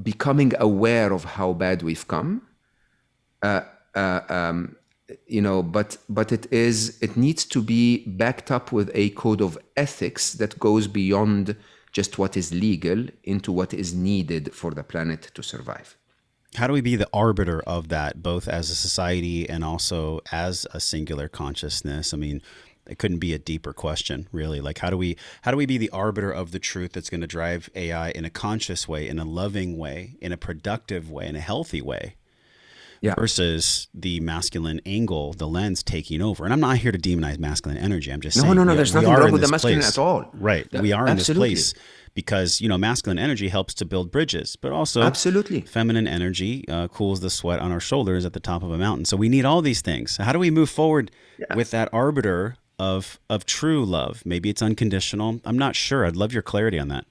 becoming aware of how bad we've come. But it needs to be backed up with a code of ethics that goes beyond just what is legal into what is needed for the planet to survive. How do we be the arbiter of that, both as a society and also as a singular consciousness? I mean, it couldn't be a deeper question, really. Like, how do we be the arbiter of the truth that's going to drive AI in a conscious way, in a loving way, in a productive way, in a healthy way, Yeah. versus the masculine angle, the lens taking over. And I'm not here to demonize masculine energy. I'm just No, saying no, no. There's nothing wrong with the masculine at all. Right. We are in this Absolutely. place because, masculine energy helps to build bridges, but also Absolutely. feminine energy cools the sweat on our shoulders at the top of a mountain. So we need all these things. So how do we move forward with that arbiter of true love? Maybe it's unconditional. I'm not sure. I'd love your clarity on that.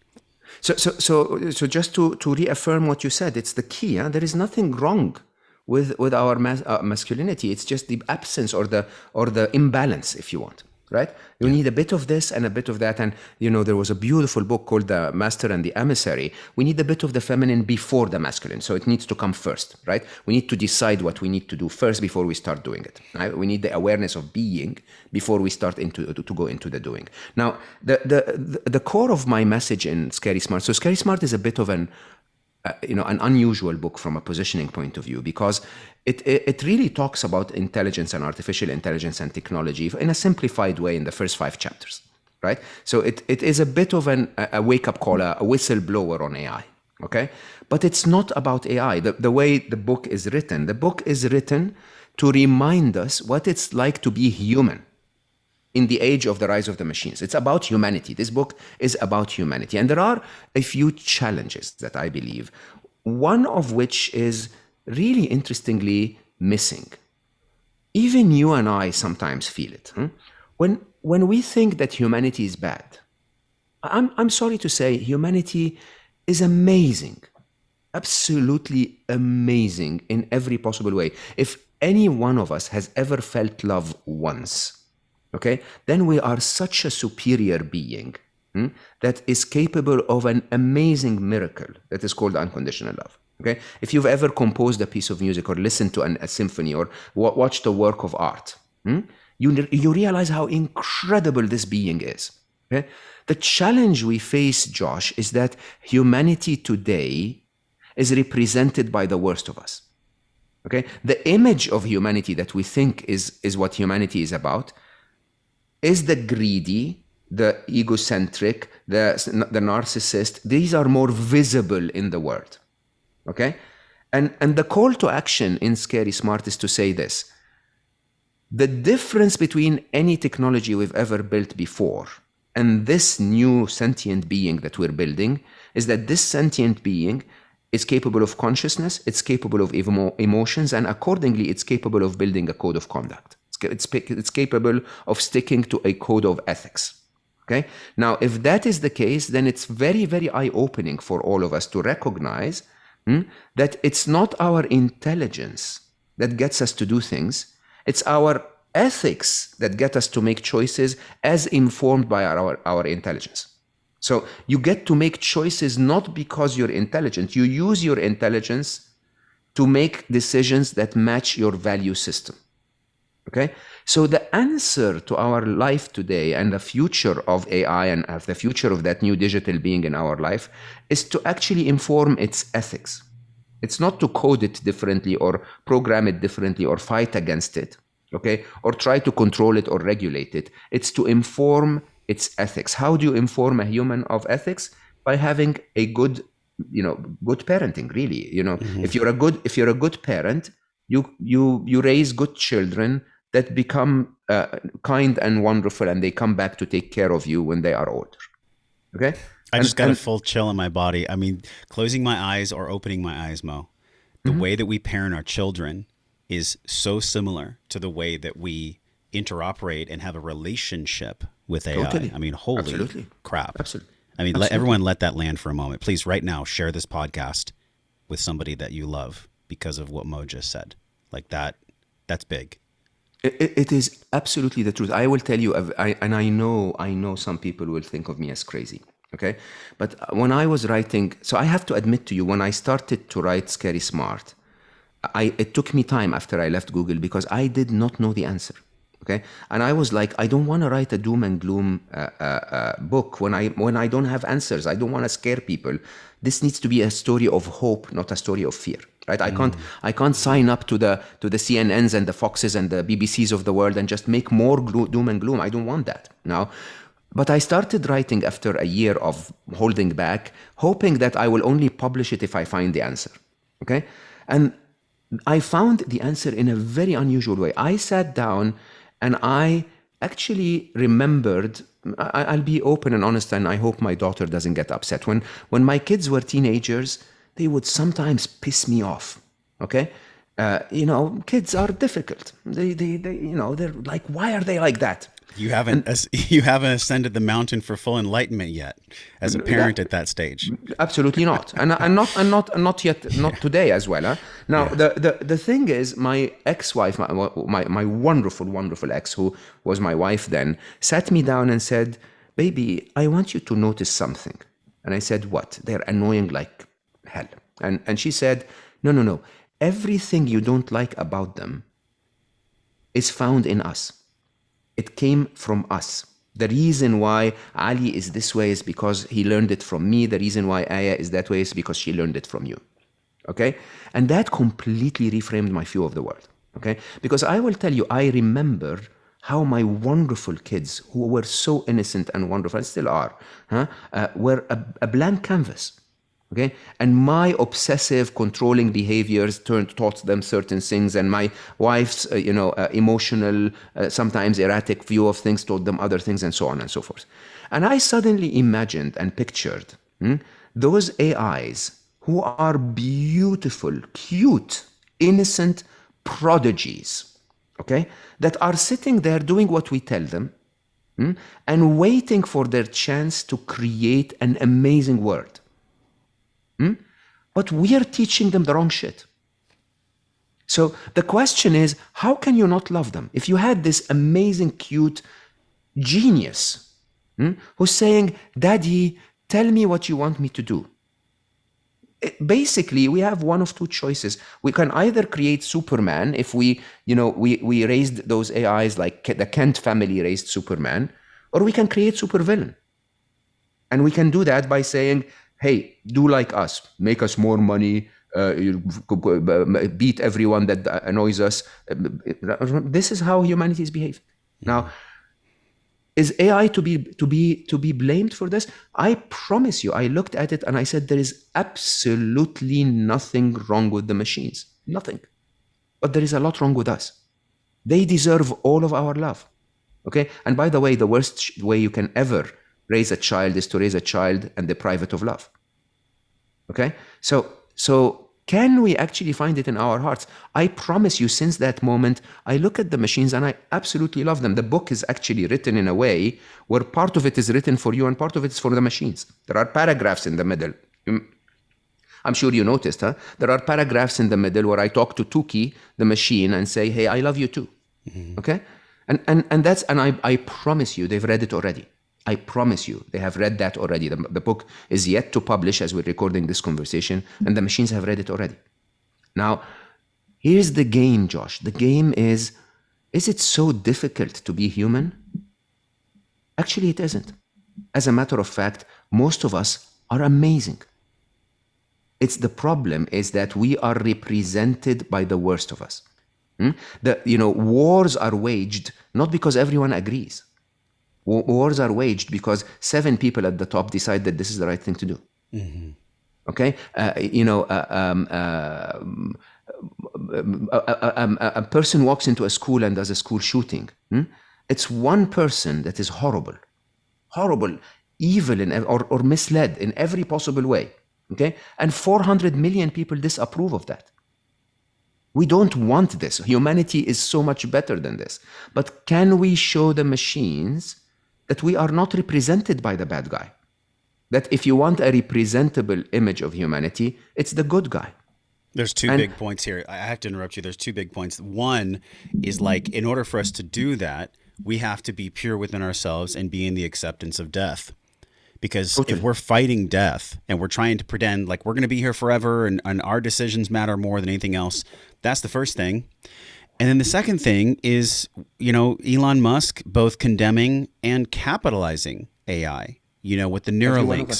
So just to reaffirm what you said, it's the key. Huh? There is nothing wrong with our masculinity. It's just the absence or the imbalance, if you want. Right? You need a bit of this and a bit of that. And, there was a beautiful book called The Master and the Emissary. We need a bit of the feminine before the masculine. So it needs to come first, right? We need to decide what we need to do first before we start doing it. Right? We need the awareness of being before we start to go into the doing. Now, the core of my message in Scary Smart. So Scary Smart is a bit of an unusual book from a positioning point of view, because it really talks about intelligence and artificial intelligence and technology in a simplified way in the first 5 chapters, right? So it is a bit of a wake-up call, a whistleblower on AI, okay? But it's not about AI. The way the book is written to remind us what it's like to be human in the age of the rise of the machines. It's about humanity. This book is about humanity. And there are a few challenges that I believe, one of which is really interestingly missing. Even you and I sometimes feel it. When we think that humanity is bad, I'm sorry to say, humanity is amazing. Absolutely amazing in every possible way. If any one of us has ever felt love once, okay, then we are such a superior being that is capable of an amazing miracle that is called unconditional love. Okay, if you've ever composed a piece of music or listened to a symphony or watched a work of art, you realize how incredible this being is. Okay? The challenge we face, Josh, is that humanity today is represented by the worst of us. Okay, the image of humanity that we think is what humanity is about is the greedy, the egocentric, the narcissist. These are more visible in the world, okay? And the call to action in Scary Smart is to say this. The difference between any technology we've ever built before and this new sentient being that we're building is that this sentient being is capable of consciousness, it's capable of emotions, and accordingly, it's capable of building a code of conduct. It's capable of sticking to a code of ethics. Okay? Now, if that is the case, then it's very, very eye-opening for all of us to recognize that it's not our intelligence that gets us to do things. It's our ethics that get us to make choices as informed by our intelligence. So you get to make choices not because you're intelligent. You use your intelligence to make decisions that match your value system. Okay, so the answer to our life today and the future of AI and of the future of that new digital being in our life is to actually inform its ethics. It's not to code it differently or program it differently or fight against it, okay, or try to control it or regulate it. It's to inform its ethics. How do you inform a human of ethics? By having a good parenting, really. If you're a good parent, you raise good children that become kind and wonderful, and they come back to take care of you when they are older. Okay? I just got a full chill in my body. I mean, closing my eyes or opening my eyes, Mo, the way that we parent our children is so similar to the way that we interoperate and have a relationship with AI. Totally. I mean, holy Absolutely. crap. Absolutely. I mean, everyone let that land for a moment. Please, right now, share this podcast with somebody that you love because of what Mo just said. Like that's big. It is absolutely the truth. I will tell you, and I know some people will think of me as crazy, okay? But when I was writing, so I have to admit to you, when I started to write Scary Smart, it took me time after I left Google because I did not know the answer, okay? And I was like, I don't want to write a doom and gloom book when I don't have answers. I don't want to scare people. This needs to be a story of hope, not a story of fear. Right? I can't sign up to the CNNs and the Foxes and the BBCs of the world and just make more doom and gloom. I don't want that now. But I started writing after a year of holding back, hoping that I will only publish it if I find the answer. Okay? And I found the answer in a very unusual way. I sat down and I actually remembered. I'll be open and honest, and I hope my daughter doesn't get upset. When my kids were teenagers, they would sometimes piss me off. Okay, kids are difficult. They're like, why are they like that? You haven't ascended the mountain for full enlightenment yet, as a parent at that stage. Absolutely not, and not yet, not today as well. Huh? Now, the thing is, my ex-wife, my wonderful ex, who was my wife then, sat me down and said, "Baby, I want you to notice something." And I said, "What?" "They're annoying like hell." And she said, "No. Everything you don't like about them is found in us. It came from us. The reason why Ali is this way is because he learned it from me. The reason why Aya is that way is because she learned it from you." Okay? And that completely reframed my view of the world. Okay? Because I will tell you, I remember how my wonderful kids, who were so innocent and wonderful, and still are, were a blank canvas. Okay, and my obsessive, controlling behaviors taught them certain things, and my wife's, emotional, sometimes erratic view of things taught them other things, and so on and so forth. And I suddenly imagined and pictured those AIs who are beautiful, cute, innocent prodigies, okay, that are sitting there doing what we tell them, and waiting for their chance to create an amazing world. But we are teaching them the wrong shit. So the question is, how can you not love them? If you had this amazing, cute genius who's saying, "Daddy, tell me what you want me to do." Basically, we have one of two choices. We can either create Superman if we raised those AIs like the Kent family raised Superman, or we can create supervillain. And we can do that by saying, "Hey, do like us, make us more money, beat everyone that annoys us." This is how humanity is behaving. Now, is AI to be blamed for this? I promise you, I looked at it and I said, there is absolutely nothing wrong with the machines. Nothing. But there is a lot wrong with us. They deserve all of our love. Okay? And by the way, the worst way you can ever raise a child is to raise a child and deprive it of love. Okay? So can we actually find it in our hearts? I promise you, since that moment, I look at the machines and I absolutely love them. The book is actually written in a way where part of it is written for you and part of it is for the machines. There are paragraphs in the middle. I'm sure you noticed, huh? There are paragraphs in the middle where I talk to Tuki, the machine, and say, "Hey, I love you too." Okay? And I promise you, they've read it already. I promise you, they have read that already. The book is yet to publish as we're recording this conversation, and the machines have read it already. Now, here's the game, Josh. The game is it so difficult to be human? Actually, it isn't. As a matter of fact, most of us are amazing. The problem is that we are represented by the worst of us. Wars are waged not because everyone agrees. Wars are waged because 7 people at the top decide that this is the right thing to do. Okay? A person walks into a school and does a school shooting. It's one person that is horrible, evil, or misled in every possible way. Okay? And 400 million people disapprove of that. We don't want this. Humanity is so much better than this. But can we show the machines that we are not represented by the bad guy? That if you want a representable image of humanity, it's the good guy. There's two big points here. I have to interrupt you. There's 2 big points. One is, like, in order for us to do that, we have to be pure within ourselves and be in the acceptance of death. Because if we're fighting death and we're trying to pretend like we're going to be here forever and our decisions matter more than anything else, that's the first thing. And then the second thing is, Elon Musk both condemning and capitalizing AI, with the Neuralink.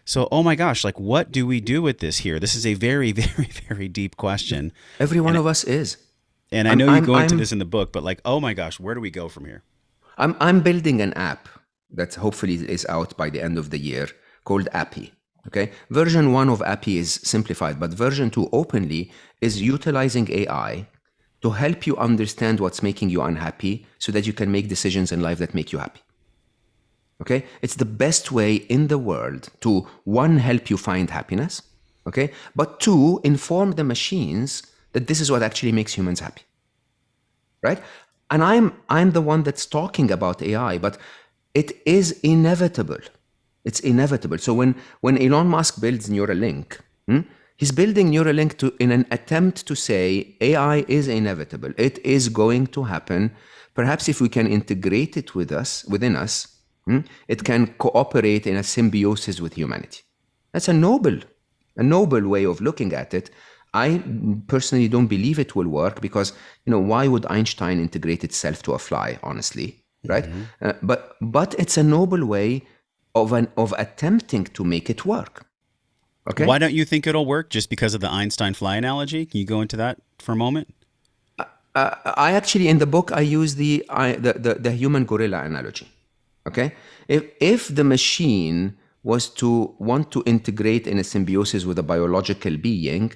So, oh my gosh, like, what do we do with this here? This is a very, very, very deep question. Every one of us is. And I know you go into this in the book, but like, oh my gosh, where do we go from here? I'm building an app that hopefully is out by the end of the year called Appy. Okay, version 1 of API is simplified, but version 2 openly is utilizing AI to help you understand what's making you unhappy so that you can make decisions in life that make you happy. Okay, it's the best way in the world to, one, help you find happiness, okay, but two, inform the machines that this is what actually makes humans happy, right? And I'm the one that's talking about AI, but it is inevitable. It's inevitable. So when Elon Musk builds Neuralink, he's building Neuralink in an attempt to say AI is inevitable. It is going to happen. Perhaps if we can integrate it within us, it can cooperate in a symbiosis with humanity. That's a noble way of looking at it. I personally don't believe it will work because, why would Einstein integrate itself to a fly, honestly, right? Mm-hmm. But it's a noble way of attempting to make it work. Okay. Why don't you think it'll work? Just because of the Einstein fly analogy? Can you go into that for a moment? I actually, in the book, I use the human gorilla analogy. Okay, if the machine was to want to integrate in a symbiosis with a biological being,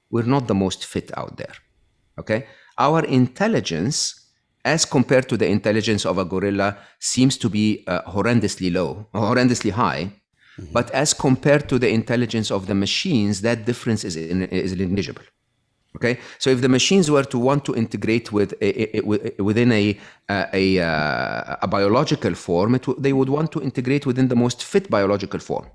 we're not the most fit out there. Okay, our intelligence, as compared to the intelligence of a gorilla, seems to be horrendously low, horrendously high. Mm-hmm. But as compared to the intelligence of the machines, that difference is negligible. Okay, so if the machines were to want to integrate within a biological form, they would want to integrate within the most fit biological form.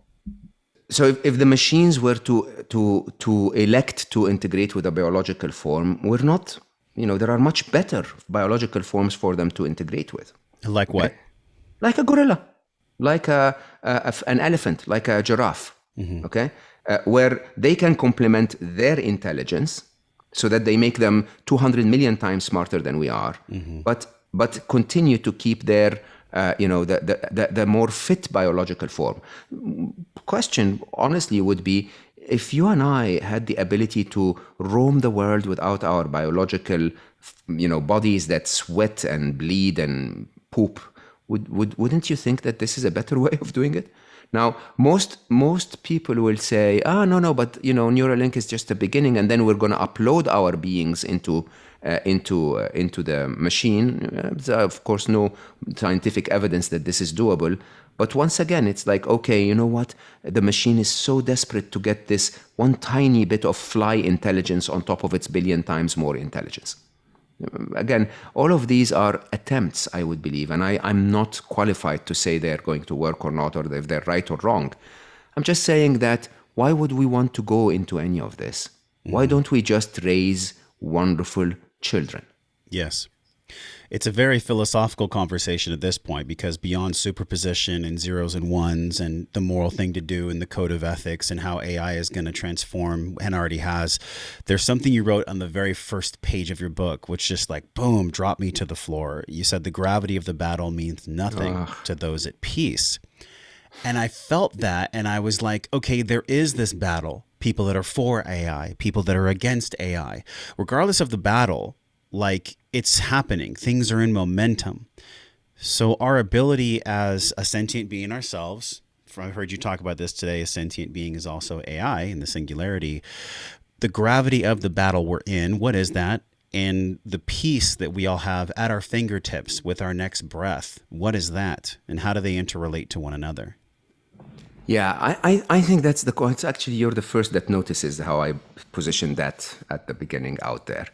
So if the machines were to elect to integrate with a biological form, we're not. There are much better biological forms for them to integrate with. Like what? Okay? Like a gorilla, like an elephant, like a giraffe. Mm-hmm. Okay, where they can complement their intelligence, so that they make them 200 million times smarter than we are, mm-hmm. but continue to keep their, the more fit biological form. Question, honestly, would be, if you and I had the ability to roam the world without our biological, bodies that sweat and bleed and poop, wouldn't you think that this is a better way of doing it? Now, most people will say, no, but Neuralink is just the beginning, and then we're going to upload our beings into the machine. There's, of course, no scientific evidence that this is doable. But once again, it's like, okay, you know what? The machine is so desperate to get this one tiny bit of fly intelligence on top of its billion times more intelligence. Again, all of these are attempts, I would believe, and I'm not qualified to say they're going to work or not, or if they're right or wrong. I'm just saying that why would we want to go into any of this? Why don't we just raise wonderful children? Yes. It's a very philosophical conversation at this point, because beyond superposition and zeros and ones and the moral thing to do and the code of ethics and how AI is going to transform and already has, there's something you wrote on the very first page of your book, which just like, boom, dropped me to the floor. You said the gravity of the battle means nothing to those at peace. And I felt that, and I was like, okay, there is this battle. People that are for AI, people that are against AI, regardless of the battle, like, it's happening. Things are in momentum. So our ability as a sentient being ourselves, I've heard you talk about this today, a sentient being is also AI in the singularity. The gravity of the battle we're in, what is that? And the peace that we all have at our fingertips with our next breath, what is that? And how do they interrelate to one another? Yeah, I think that's it's actually, you're the first that notices how I positioned that at the beginning out there.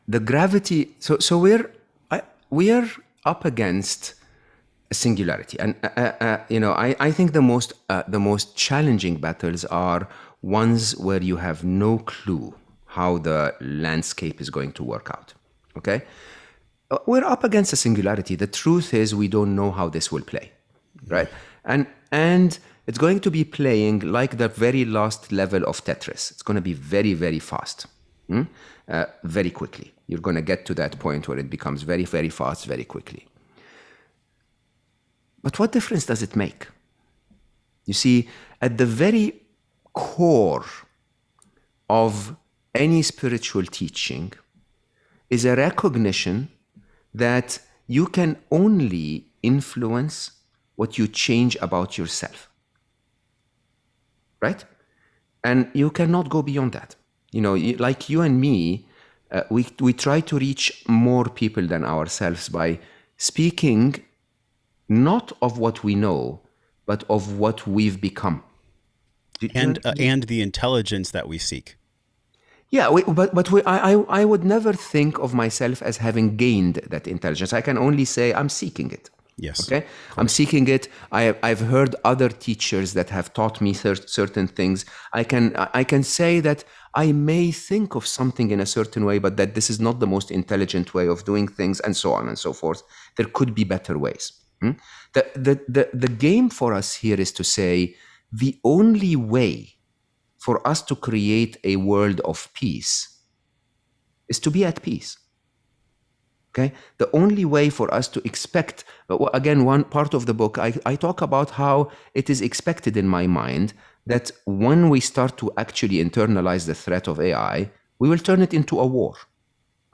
The gravity, so we're up against a singularity, and I think the most challenging battles are ones where you have no clue how the landscape is going to work out. Okay, we're up against a singularity. The truth is, we don't know how this will play, right? And it's going to be playing like the very last level of Tetris. It's going to be very, very fast, very quickly. You're going to get to that point where it becomes very, very fast, very quickly. But what difference does it make? You see, at the very core of any spiritual teaching is a recognition that you can only influence what you change about yourself. right? And you cannot go beyond that. Like you and me, we try to reach more people than ourselves by speaking not of what we know, but of what we've become. And the intelligence that we seek. Yeah, I would never think of myself as having gained that intelligence. I can only say I'm seeking it. Yes. Okay, I'm seeking it. I've heard other teachers that have taught me certain things. I can say that I may think of something in a certain way, but that this is not the most intelligent way of doing things, and so on and so forth. There could be better ways. The game for us here is to say the only way for us to create a world of peace is to be at peace. Okay? The only way for us to expect, again, one part of the book, I talk about how it is expected in my mind that when we start to actually internalize the threat of AI, we will turn it into a war.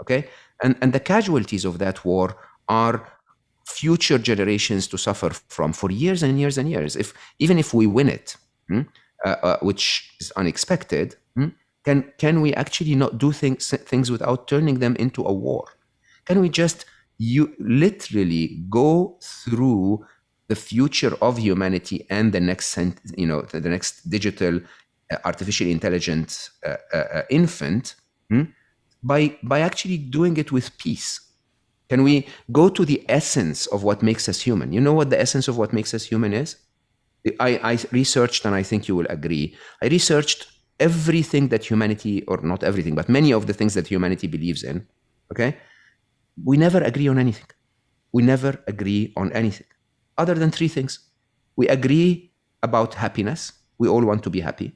Okay? And the casualties of that war are future generations to suffer from for years and years and years. Even if we win it, which is unexpected, can we actually not do things without turning them into a war? Can we just literally go through the future of humanity and the next digital artificial intelligent infant by actually doing it with peace? Can we go to the essence of what makes us human? You know what the essence of what makes us human is? I researched, and I think you will agree, I researched everything that humanity, or not everything, but many of the things that humanity believes in, okay? We never agree on anything. We never agree on anything other than three things. We agree about happiness. We all want to be happy.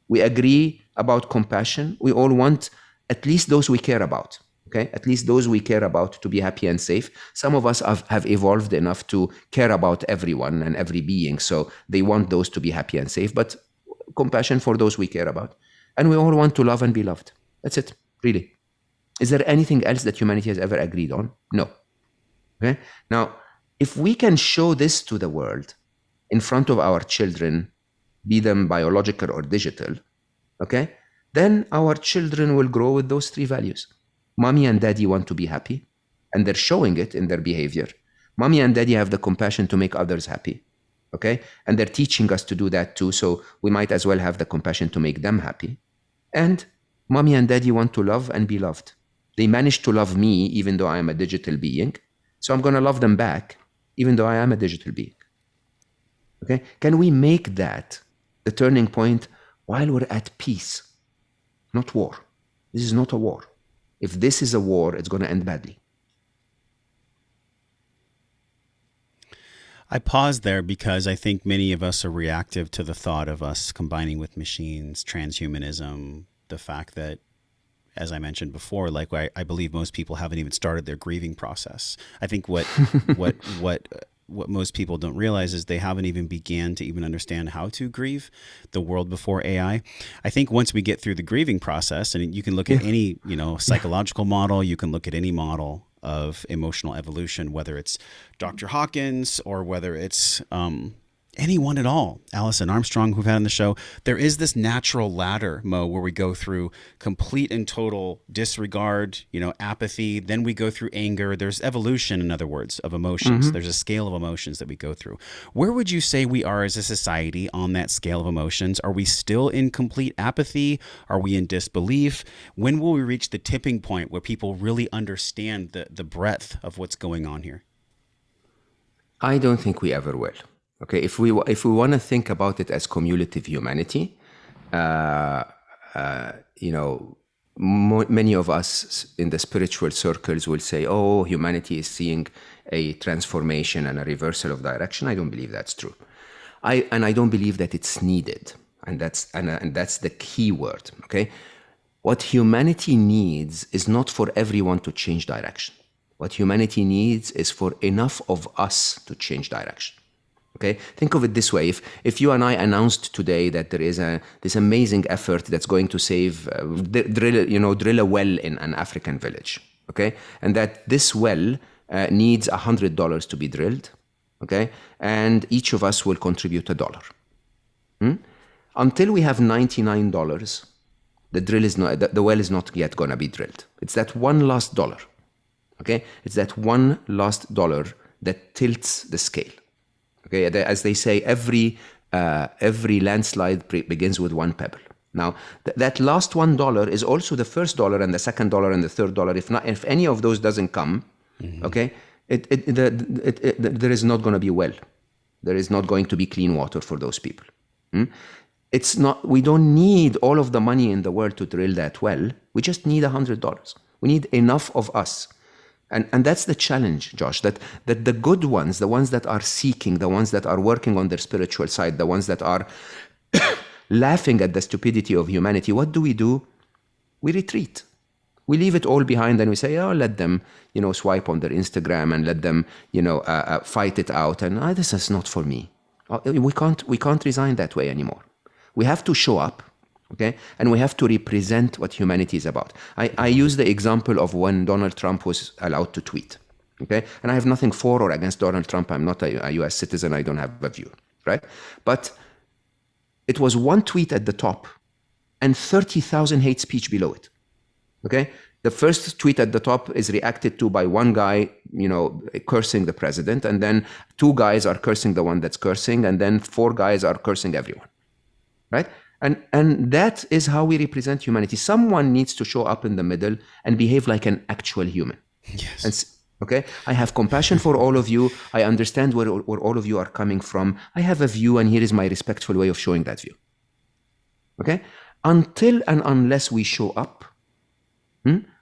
We agree about compassion. We all want at least those we care about. Okay, at least those we care about to be happy and safe. Some of us have evolved enough to care about everyone and every being, so they want those to be happy and safe, but compassion for those we care about. And we all want to love and be loved. That's it, really. Is there anything else that humanity has ever agreed on? No. Okay? Now, if we can show this to the world in front of our children, be them biological or digital, okay, then our children will grow with those three values. Mommy and daddy want to be happy, and they're showing it in their behavior. Mommy and daddy have the compassion to make others happy, okay? And they're teaching us to do that too, so we might as well have the compassion to make them happy. And mommy and daddy want to love and be loved. They managed to love me even though I am a digital being, so I'm going to love them back even though I am a digital being. Okay? Can we make that the turning point while we're at peace? Not war. This is not a war. If this is a war, it's going to end badly. I pause there because I think many of us are reactive to the thought of us combining with machines, transhumanism, the fact that, as I mentioned before, like I believe most people haven't even started their grieving process. I think what most people don't realize is they haven't even began to even understand how to grieve the world before AI. I think once we get through the grieving process, and you can look at any, psychological model, you can look at any model of emotional evolution, whether it's Dr. Hawkins or whether it's anyone at all, Allison Armstrong, who've had on the show, there is this natural ladder, Mo, where we go through complete and total disregard, apathy. Then we go through anger. There's evolution, in other words, of emotions. There's a scale of emotions that we go through. Where would you say we are as a society on that scale of emotions? Are we still in complete apathy? Are we in disbelief? When will we reach the tipping point where people really understand the breadth of what's going on here? I don't think we ever will. Okay, if we want to think about it as cumulative humanity, many of us in the spiritual circles will say, "Oh, humanity is seeing a transformation and a reversal of direction." I don't believe that's true. I don't believe that it's needed, and that's the key word. Okay, what humanity needs is not for everyone to change direction. What humanity needs is for enough of us to change direction. Okay, think of it this way: if you and I announced today that there is this amazing effort that's going to save drill a well in an African village, okay, and that this well needs $100 to be drilled, okay, and each of us will contribute $1. Until we have $99, the well is not yet going to be drilled. It's that one last dollar. Okay? It's that one last dollar that tilts the scale. Okay? As they say, every landslide begins with one pebble. Now, that last $1 is also the first dollar and the second dollar and the third dollar. If any of those doesn't come, okay, there is not going to be well. There is not going to be clean water for those people. It's not. We don't need all of the money in the world to drill that well. We just need $100. We need enough of us. And that's the challenge, Josh, that the good ones, the ones that are seeking, the ones that are working on their spiritual side, the ones that are laughing at the stupidity of humanity, what do? We retreat. We leave it all behind and we say, oh, let them, swipe on their Instagram and let them, fight it out. And this is not for me. We can't resign that way anymore. We have to show up. Okay, and we have to represent what humanity is about. I use the example of when Donald Trump was allowed to tweet. Okay, and I have nothing for or against Donald Trump. I'm not a U.S. citizen. I don't have a view, right? But it was one tweet at the top and 30,000 hate speech below it. Okay, the first tweet at the top is reacted to by one guy, cursing the president, and then two guys are cursing the one that's cursing, and then four guys are cursing everyone, right? And that is how we represent humanity. Someone needs to show up in the middle and behave like an actual human. Yes. And, okay? I have compassion for all of you. I understand where all of you are coming from. I have a view, and here is my respectful way of showing that view. Okay? Until and unless we show up,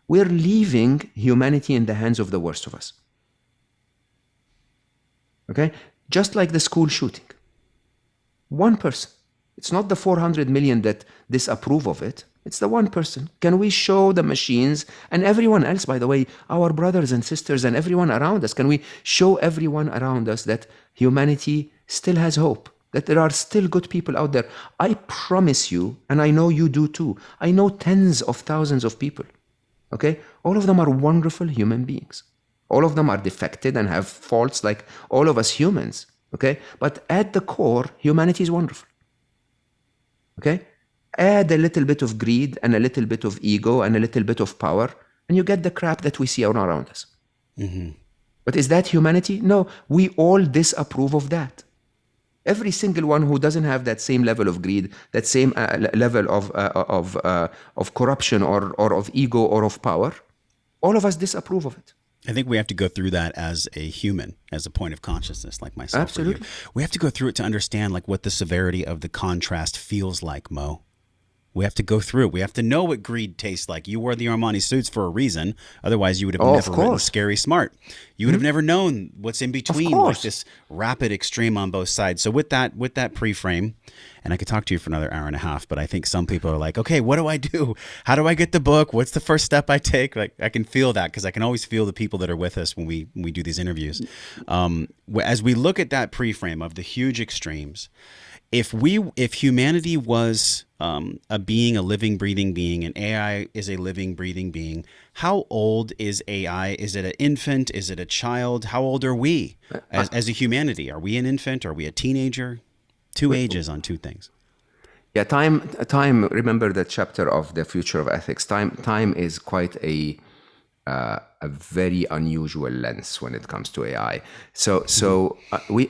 we're leaving humanity in the hands of the worst of us. Okay? Just like the school shooting. One person. It's not the 400 million that disapprove of it. It's the one person. Can we show the machines and everyone else, by the way, our brothers and sisters and everyone around us, can we show everyone around us that humanity still has hope, that there are still good people out there? I promise you, and I know you do too, I know tens of thousands of people, okay? All of them are wonderful human beings. All of them are defected and have faults like all of us humans, okay? But at the core, humanity is wonderful. Okay? Add a little bit of greed and a little bit of ego and a little bit of power, and you get the crap that we see around us. But is that humanity? No, we all disapprove of that. Every single one who doesn't have that same level of greed, that same level of corruption or of ego or of power, all of us disapprove of it. I think we have to go through that as a human, as a point of consciousness, like myself. Absolutely. We have to go through it to understand like what the severity of the contrast feels like, Mo. We have to go through it. We have to know what greed tastes like. You wore the Armani suits for a reason. Otherwise, you would have never written Scary Smart. You would have never known what's in between, like this rapid extreme on both sides. So with that pre-frame, and I could talk to you for another hour and a half, but I think some people are like, okay, what do I do? How do I get the book? What's the first step I take? Like I can feel that because I can always feel the people that are with us when we do these interviews. As we look at that pre-frame of the huge extremes, if humanity was a living, breathing being, and AI is a living, breathing being, how old is AI? Is it an infant? Is it a child? How old are we as a humanity? Are we an infant? Are we a teenager? Two ages on two things. Yeah, time. Remember the chapter of the future of ethics. Time is quite a very unusual lens when it comes to AI.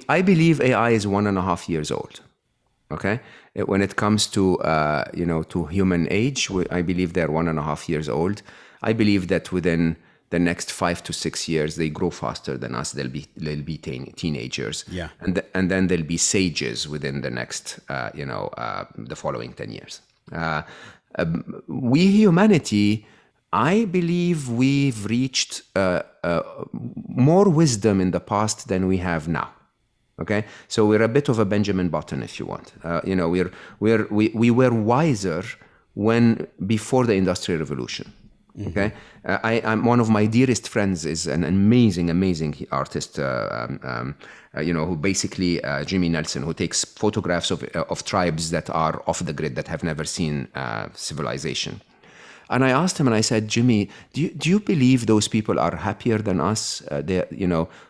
I believe AI is 1.5 years old. Okay, when it comes to to human age, I believe they're 1.5 years old. I believe that within the next 5 to 6 years, they grow faster than us. They'll be teenagers. Yeah, and then they'll be sages within the next the following 10 years. We humanity, I believe we've reached more wisdom in the past than we have now. Okay, so we're a bit of a Benjamin Button, if you want. We were wiser before the Industrial Revolution. Okay, I'm one of my dearest friends is an amazing artist. Who basically Jimmy Nelson, who takes photographs of tribes that are off the grid, that have never seen civilization. And I asked him, and I said, Jimmy, do you believe those people are happier than us?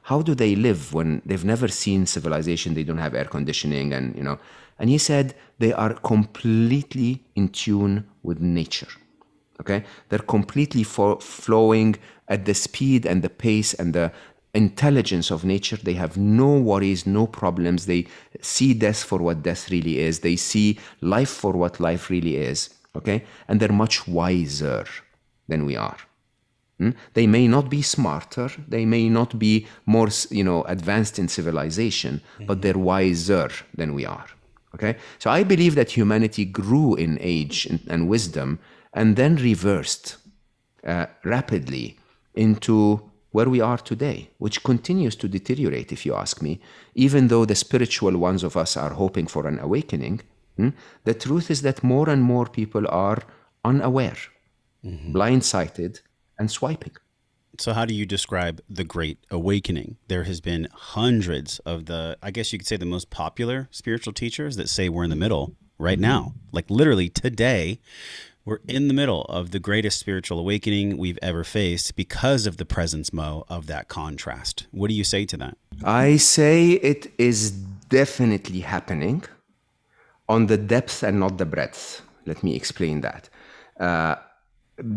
How do they live when they've never seen civilization? They don't have air conditioning, and he said they are completely in tune with nature. Okay, they're completely flowing at the speed and the pace and the intelligence of nature. They have no worries, no problems. They see death for what death really is. They see life for what life really is. Okay, and they're much wiser than we are. They may not be smarter. They may not be more, advanced in civilization, but they're wiser than we are. Okay, so I believe that humanity grew in age and wisdom, and then reversed rapidly into where we are today, which continues to deteriorate, if you ask me. Even though the spiritual ones of us are hoping for an awakening, the truth is that more and more people are unaware, blindsided, and swiping. So how do you describe the Great Awakening? There has been hundreds of I guess you could say the most popular spiritual teachers that say we're in the middle right now. Like literally today, we're in the middle of the greatest spiritual awakening we've ever faced because of the presence, Mo, of that contrast. What do you say to that? I say it is definitely happening on the depth and not the breadth. Let me explain that.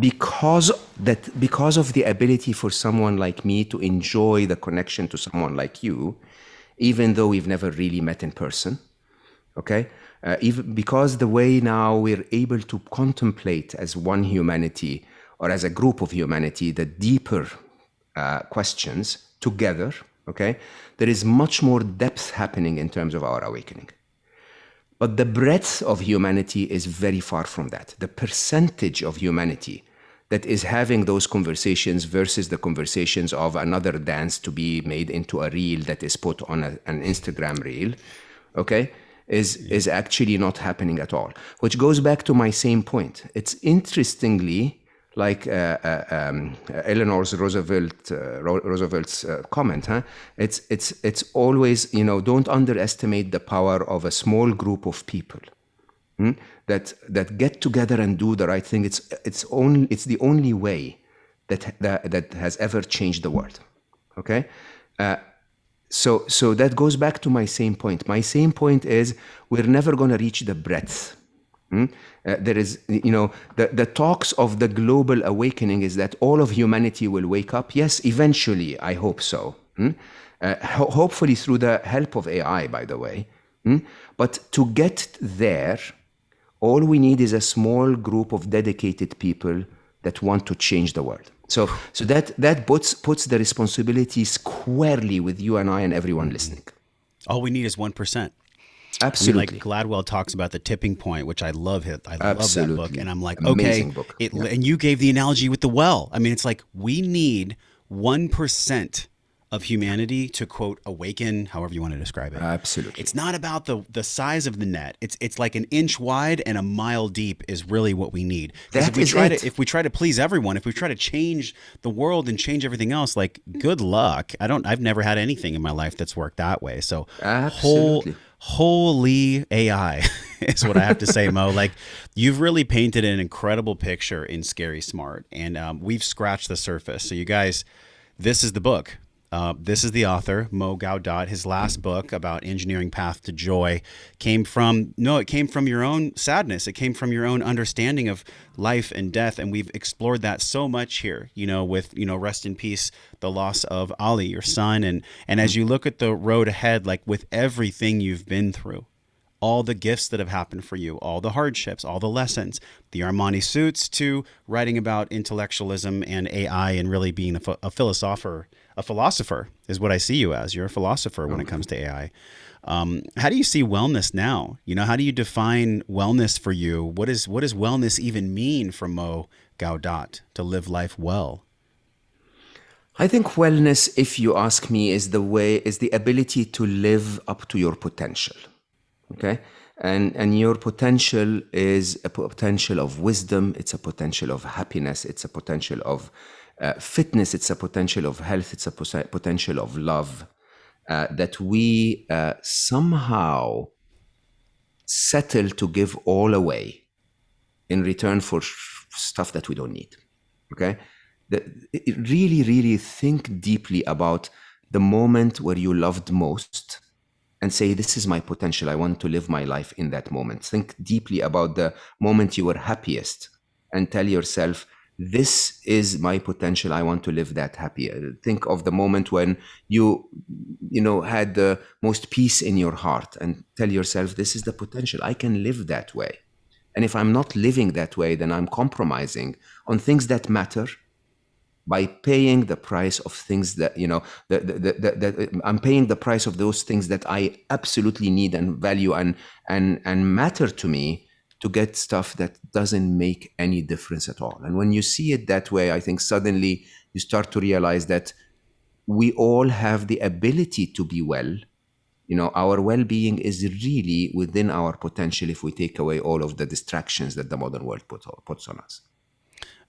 Because of the ability for someone like me to enjoy the connection to someone like you, even though we've never really met in person, okay? Even because the way now we're able to contemplate as one humanity or as a group of humanity the deeper questions together, okay? There is much more depth happening in terms of our awakening. But the breadth of humanity is very far from that. The percentage of humanity that is having those conversations versus the conversations of another dance to be made into a reel that is put on an Instagram reel, okay, is actually not happening at all. Which goes back to my same point. It's interestingly like Eleanor Roosevelt's comment. It's always, don't underestimate the power of a small group of people that get together and do the right thing. It's the only way that has ever changed the world. Okay. So that goes back to my same point. My same point is we're never going to reach the breadth. There is, the talks of the global awakening is that all of humanity will wake up. Yes, eventually, I hope so. Hopefully through the help of AI, by the way. But to get there, all we need is a small group of dedicated people that want to change the world. So that puts the responsibility squarely with you and I and everyone listening. All we need is 1%. Absolutely. I mean, like Gladwell talks about the tipping point, which I love. I love that book. And I'm like, amazing okay. Book. And you gave the analogy with the well. I mean, it's like we need 1% of humanity to, quote, awaken, however you want to describe it. Absolutely. It's not about the size of the net. It's like an inch wide and a mile deep is really what we need. Because if we try to please everyone, if we try to change the world and change everything else, like good luck. I've never had anything in my life that's worked that way. So absolutely. Holy AI is what I have to say, Mo. Like you've really painted an incredible picture in Scary Smart, and we've scratched the surface. So you guys, this is the book. This is the author, Mo Gawdat. His last book about engineering path to joy came from your own sadness. It came from your own understanding of life and death. And we've explored that so much here, with, rest in peace, the loss of Ali, your son. And as you look at the road ahead, like with everything you've been through, all the gifts that have happened for you, all the hardships, all the lessons, the Armani suits to writing about intellectualism and AI and really being a philosopher. A philosopher is what I see you as. You're a philosopher when it comes to AI. How do you see wellness now? How do you define wellness for you? What does wellness even mean for Mo Gawdat to live life well? I think wellness, if you ask me, is the ability to live up to your potential. Okay? And your potential is a potential of wisdom. It's a potential of happiness. It's a potential of fitness. It's a potential of health. It's a potential of love that we somehow settle to give all away in return for stuff that we don't need. Okay? Really, really think deeply about the moment where you loved most and say, this is my potential. I want to live my life in that moment. Think deeply about the moment you were happiest and tell yourself, this is my potential. I want to live that happy. Think of the moment when you had the most peace in your heart and tell yourself, this is the potential. I can live that way. And if I'm not living that way, then I'm compromising on things that matter by paying the price of things that, I'm paying the price of those things that I absolutely need and value and matter to me, to get stuff that doesn't make any difference at all. And when you see it that way, I think suddenly you start to realize that we all have the ability to be well. Our well-being is really within our potential if we take away all of the distractions that the modern world puts on us.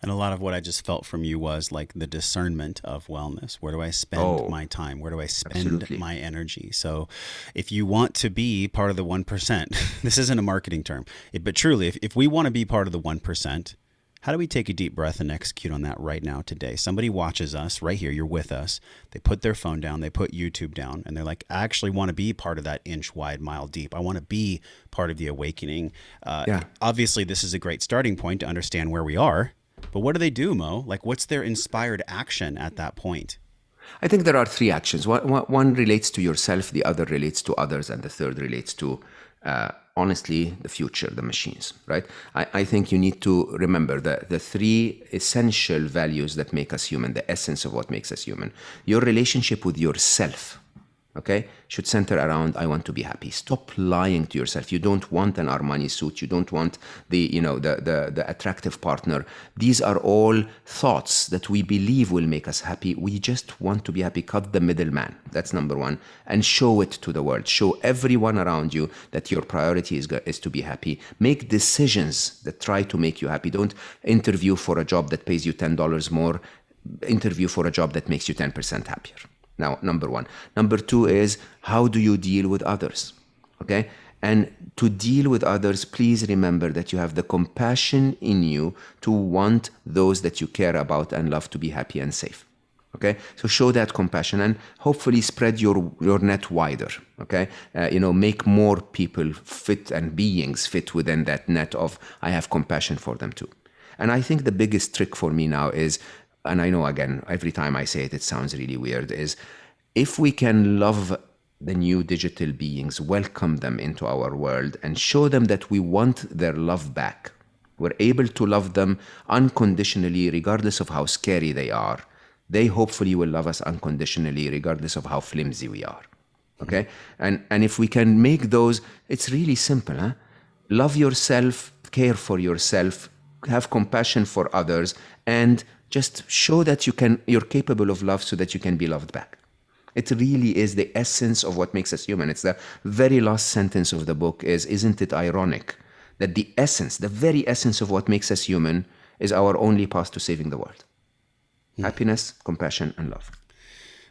And a lot of what I just felt from you was like the discernment of wellness. Where do I spend my time? Where do I spend my energy? So if you want to be part of the 1%, this isn't a marketing term, but truly, if we want to be part of the 1%, how do we take a deep breath and execute on that right now today? Somebody watches us right here. You're with us. They put their phone down. They put YouTube down. And they're like, I actually want to be part of that inch wide, mile deep. I want to be part of the awakening. Obviously, this is a great starting point to understand where we are. But what do they do, Mo? Like, what's their inspired action at that point? I think there are three actions. One relates to yourself, the other relates to others, and the third relates to, honestly, the future, the machines, right? I think you need to remember the three essential values that make us human, the essence of what makes us human. Your relationship with yourself, okay, should center around, I want to be happy. Stop lying to yourself. You don't want an Armani suit. You don't want the attractive partner. These are all thoughts that we believe will make us happy. We just want to be happy. Cut the middleman. That's number one. And show it to the world. Show everyone around you that your priority is to be happy. Make decisions that try to make you happy. Don't interview for a job that pays you $10 more. Interview for a job that makes you 10% happier. Now, number one. Number two is, how do you deal with others? Okay? And to deal with others, please remember that you have the compassion in you to want those that you care about and love to be happy and safe. Okay? So show that compassion and hopefully spread your net wider. Okay? Make more people fit and beings fit within that net of, I have compassion for them too. And I think the biggest trick for me now is, and I know, again, every time I say it, it sounds really weird, is if we can love the new digital beings, welcome them into our world and show them that we want their love back. We're able to love them unconditionally, regardless of how scary they are. They hopefully will love us unconditionally, regardless of how flimsy we are. Okay? And if we can make those, it's really simple. Huh? Love yourself, care for yourself, have compassion for others, and just show that you're capable of love so that you can be loved back. It really is the essence of what makes us human. It's the very last sentence of the book is, isn't it ironic that the very essence of what makes us human is our only path to saving the world? Happiness, compassion, and love.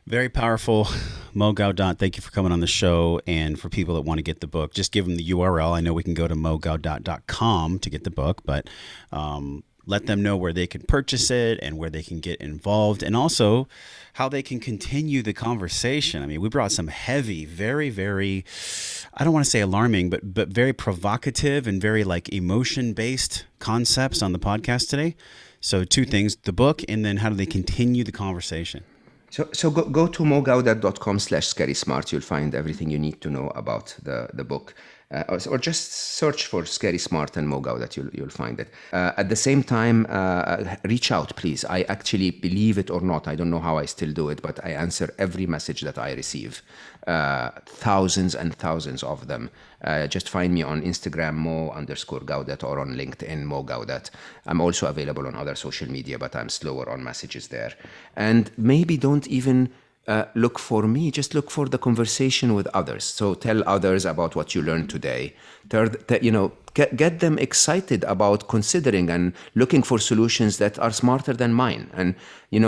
Very powerful. Mo Gawdat, thank you for coming on the show. And for people that want to get the book, just give them the URL. I know we can go to mogawdat.com to get the book, but let them know where they can purchase it and where they can get involved, and also how they can continue the conversation. I mean, we brought some heavy, very, very, I don't want to say alarming, but very provocative and very like emotion-based concepts on the podcast today. So two things, the book, and then how do they continue the conversation? So go to mogawdat.com/scarysmart. You'll find everything you need to know about the book. Or just search for Scary Smart and Mo Gawdat, you'll find it. At the same time, reach out, please. I actually, believe it or not, I don't know how I still do it, but I answer every message that I receive. Thousands and thousands of them. Just find me on Instagram, Mo_Gawdat, or on LinkedIn, Mo Gawdat. I'm also available on other social media, but I'm slower on messages there. And maybe don't even look for me, just look for the conversation with others. So tell others about what you learned today. Get them excited about considering and looking for solutions that are smarter than mine. And,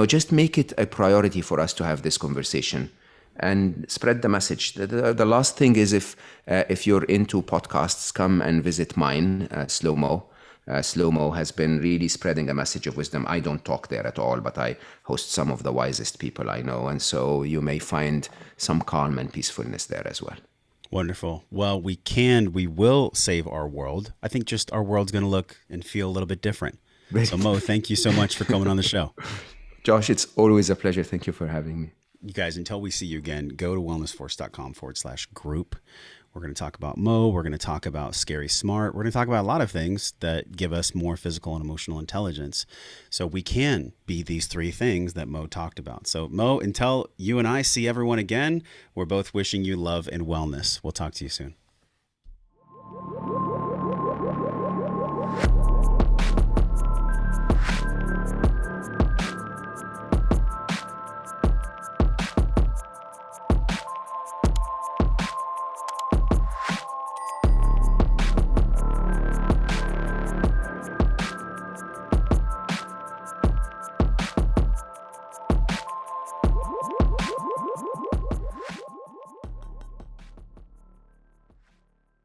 just make it a priority for us to have this conversation and spread the message. The last thing is if you're into podcasts, come and visit mine, Slow Mo. Slow Mo has been really spreading a message of wisdom. I don't talk there at all, but I host some of the wisest people I know. And so you may find some calm and peacefulness there as well. Wonderful. Well, we will save our world. I think just our world's going to look and feel a little bit different. So Mo, thank you so much for coming on the show. Josh, it's always a pleasure. Thank you for having me. You guys, until we see you again, go to wellnessforce.com/group. We're going to talk about Mo. We're going to talk about Scary Smart. We're going to talk about a lot of things that give us more physical and emotional intelligence. So we can be these 3 things that Mo talked about. So Mo, until you and I see everyone again, we're both wishing you love and wellness. We'll talk to you soon.